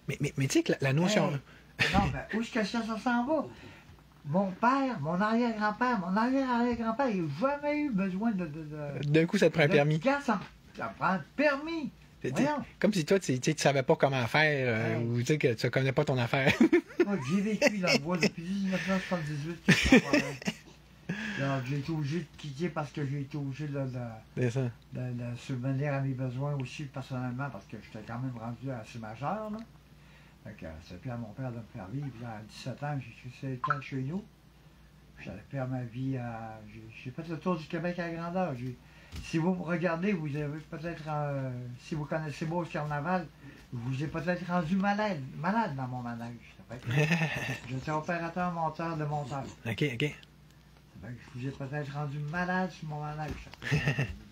Mais tu sais que la notion. Hey. Non, ben, où est-ce que ça s'en va? Mon père, mon arrière-grand-père, mon arrière-arrière-grand-père, il n'a jamais eu besoin de D'un coup, ça te prend un permis. Ça prend un permis. Voyons. Comme si toi, tu savais pas comment faire, ou tu sais que tu connais pas ton affaire. Moi, j'ai vécu dans le bois depuis 1978. Alors, j'ai été obligé de quitter parce que j'ai été obligé de subvenir à mes besoins aussi personnellement parce que j'étais quand même rendu assez majeur. Là. Fait que c'est plus à mon père de me faire vivre. Puis, à 17 ans, j'ai fait 7 ans chez nous. J'allais faire ma vie à. J'ai fait le tour du Québec à grandeur. Si vous me regardez, vous avez peut-être. Si vous connaissez beau le carnaval, vous avez peut-être rendu malade dans mon manège. J'étais opérateur monteur de monteur. OK. Je vous ai peut-être rendu malade sur mon manège. Ne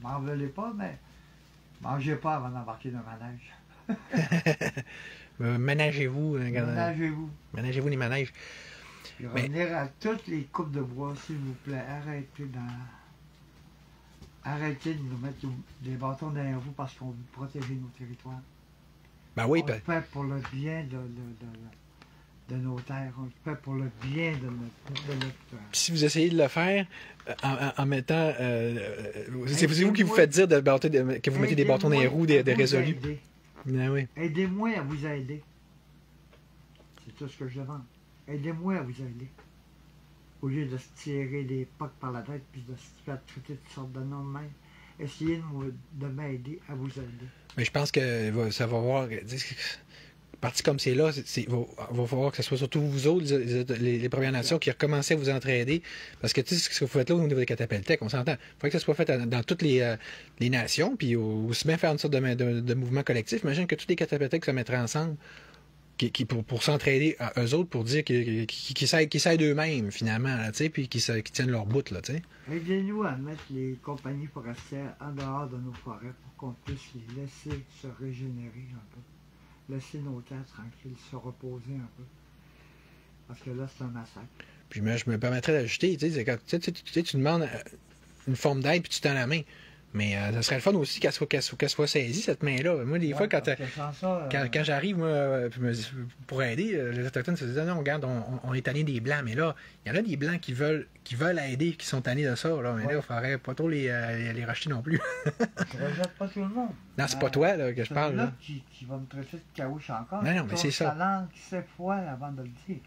m'en voulez pas, mais mangez pas avant d'embarquer dans le manège. Managez-vous. Managez-vous. Managez-vous les manèges. Puis revenir à toutes les coupes de bois, s'il vous plaît. Arrêtez de nous mettre des bâtons derrière vous parce qu'on veut protéger nos territoires. Ben oui, on le fait pour le bien de nos terres. On le fait pour le bien de notre si vous essayez de le faire en mettant... c'est vous qui vous faites dire que vous mettez des bâtons dans les roues des résolus. Ben oui. Aidez-moi à vous aider. C'est tout ce que je demande. Aidez-moi à vous aider. Au lieu de se tirer des pocs par la tête puis de se faire traiter de toutes sortes de noms de même, essayez de m'aider à vous aider. Mais je pense que ça va voir... Parti comme c'est là, il va falloir que ce soit surtout vous autres, les Premières Nations, qui recommencez à vous entraider. Parce que tu sais, ce que vous faites là au niveau des Catapeltec, on s'entend. Il faut que ça soit fait dans toutes les nations, puis aussi bien faire une sorte de mouvement collectif. Imagine que tous les Catapeltec se mettraient ensemble pour s'entraider à eux autres, pour dire qu'ils s'aident eux-mêmes, finalement, là, puis qu'ils tiennent leur bout, là, tu sais. Aidez-nous à mettre les compagnies forestières en dehors de nos forêts pour qu'on puisse les laisser se régénérer un peu. Laisser nos terres tranquilles, se reposer un peu. Parce que là, c'est un massacre. Puis je me permettrais d'ajouter, tu sais, quand tu demandes une forme d'aide, puis tu tends la main. Mais ça serait le fun aussi qu'elle soit saisie, cette main-là. Moi, des fois, quand j'arrive pour aider, les Autochtones se disent non, regarde, on est tanné des Blancs. Mais là, il y en a des Blancs qui veulent aider, qui sont tannés de ça. Là. Mais là, il ne faudrait pas trop les racheter non plus. Je ne rejette pas tout le monde. Non, c'est pas toi là, que je parle. Là. Qui va me traiter de caouche encore. Non, mais c'est ça. Sa langue qui s'effoie avant de le dire.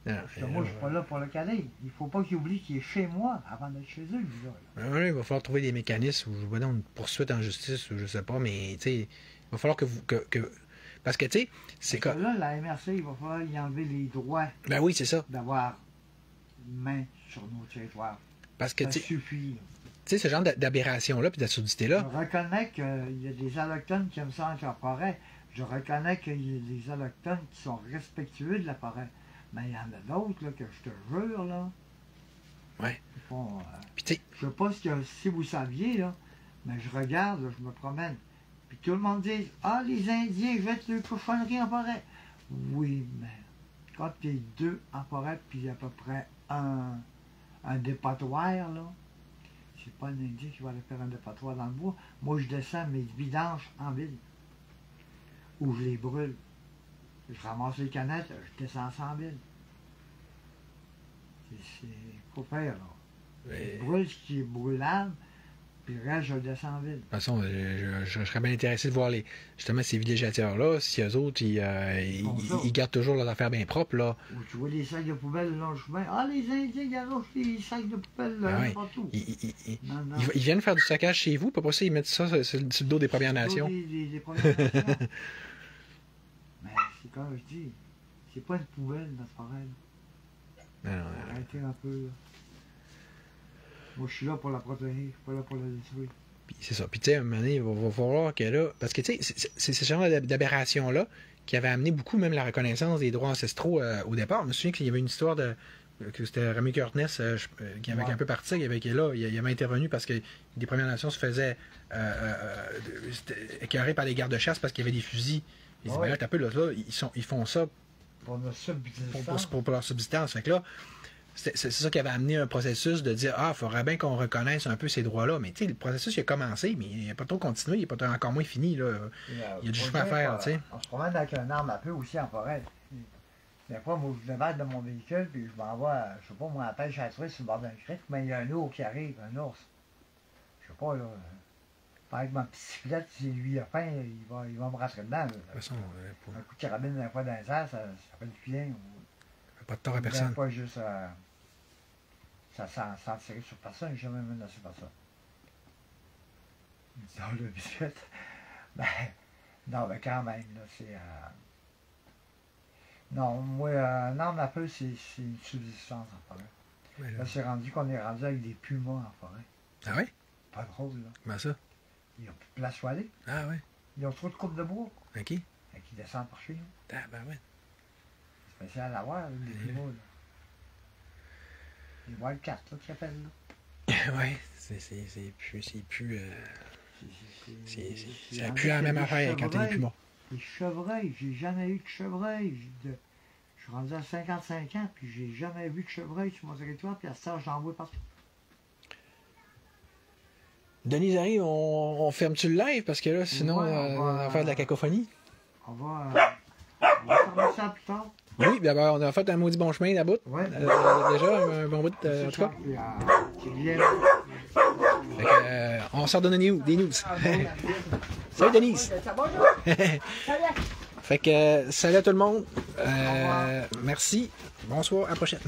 Non, moi, je suis pas là pour le caler. Il ne faut pas qu'il oublie qu'il est chez moi avant d'être chez eux. Oui, il va falloir trouver des mécanismes ou une poursuite en justice ou je sais pas, mais il va falloir que vous. Parce que, tu sais, c'est comme. Là, la MRC, il va falloir y enlever les droits. Ben oui, c'est ça. D'avoir une main sur nos territoires. Parce que, ça suffit. Tu sais, ce genre d'aberration-là puis d'absurdité-là. Je reconnais qu'il y a des Autochtones qui aiment ça en forêt. Je reconnais qu'il y a des Autochtones qui sont respectueux de la forêt. Mais il y en a d'autres, là, que je te jure, là. Ouais. Ils font, Puis tu sais, je sais pas si vous saviez, là, mais je regarde, là, je me promène. Puis tout le monde dit, ah, les Indiens jettent leurs cochonneries en forêt. Oui, mais quand il y a 2 en forêt, puis à peu près un dépotoir, là, c'est pas un Indien qui va aller faire un dépotoir dans le bois. Moi, je descends mes vidanges en ville. Ou je les brûle. Je ramasse les canettes, je descends ça en ville. C'est faut faire, là. Je brûle ce qui est brûlable, puis le reste, je le descends en ville. de toute façon, je serais bien intéressé de voir justement ces villégiateurs-là, si eux autres, ils gardent toujours leurs affaires bien propres, là. Ou tu vois les sacs de poubelle le long du chemin. Ah, les Indiens garochent les sacs de poubelle n'importe où. Non, non. Ils viennent faire du saccage chez vous, puis après ça, ils mettent ça sur le dos des Premières Nations. Des Premières Nations. Mais c'est comme je dis, c'est pas une poubelle, notre forêt. Non, Arrêtez un peu, là. Moi, je suis là pour la protéger, je suis pas là pour la détruire. puis c'est ça. Puis tu sais, à un moment donné, il va falloir que là... Parce que tu sais, c'est ce genre d'aberration-là qui avait amené beaucoup même la reconnaissance des droits ancestraux au départ. Je me souviens qu'il y avait une histoire que c'était Remy Curtness qui avait un peu parti, il avait intervenu parce que les Premières Nations se faisaient écœurer par les gardes-chasse parce qu'il y avait des fusils. Ils disaient, ben là, t'as peu, là, ils font ça Pour notre subsistance. pour leur subsistance. Fait que là, c'est ça qui avait amené un processus de dire, il faudrait bien qu'on reconnaisse un peu ces droits-là. Mais tu sais, le processus il a commencé, mais il n'a pas trop continué, il n'est pas encore moins fini. Là. Il y a du chemin à faire, tu sais. On se promène avec un arme à peu aussi en forêt. Des fois, moi, je débarque de mon véhicule, puis je m'en vais, je sais pas, moi, à la pêche à la truite sur le bord d'un creek, mais il y a un ours qui arrive, un ours. Je sais pas, là. Avec ma bicyclette, si lui a faim, il va me rentrer dedans. Là. De toute façon, Un coup de carabine d'un fois dans les airs, ça fait du bien. pas de tort à personne. Pas juste sans tirer sur personne, j'ai jamais menacé personne. Dans le bicyclette. Ben, non, mais quand même, là, c'est... Non, moi, un arme à feu, c'est une subsistance en forêt. Ouais, là, c'est rendu qu'on est rendu avec des pumas en forêt. Ah ouais? Pas drôle, là. Comment ça? Ils n'ont plus de place où aller. Ah ouais? Ils ont trop de coupes de bois. OK. Fait qu'ils descendent par chez nous. Ah ben ouais. C'est spécial à voir, les pumas, là. Les wildcats, là, qui appellent, là. Ouais, c'est plus... C'est C'est plus la même affaire quand t'as des pumas. Les chevreuils, j'ai jamais eu de chevreuil. Je suis rendu à 55 ans, puis j'ai jamais vu de chevreuil sur mon territoire, puis à ça, j'en vois partout. Denise arrive, on ferme-tu le live? Parce que là, sinon, on va faire de la cacophonie. On va fermer ça plus tard. Oui, d'abord, on a fait un maudit bon chemin là-bas. Ouais. Déjà, un bon bout, en tout cas. Fait que, on sort de des news. Salut Denise! Fait que, salut à tout le monde. Merci. Bonsoir, à la prochaine.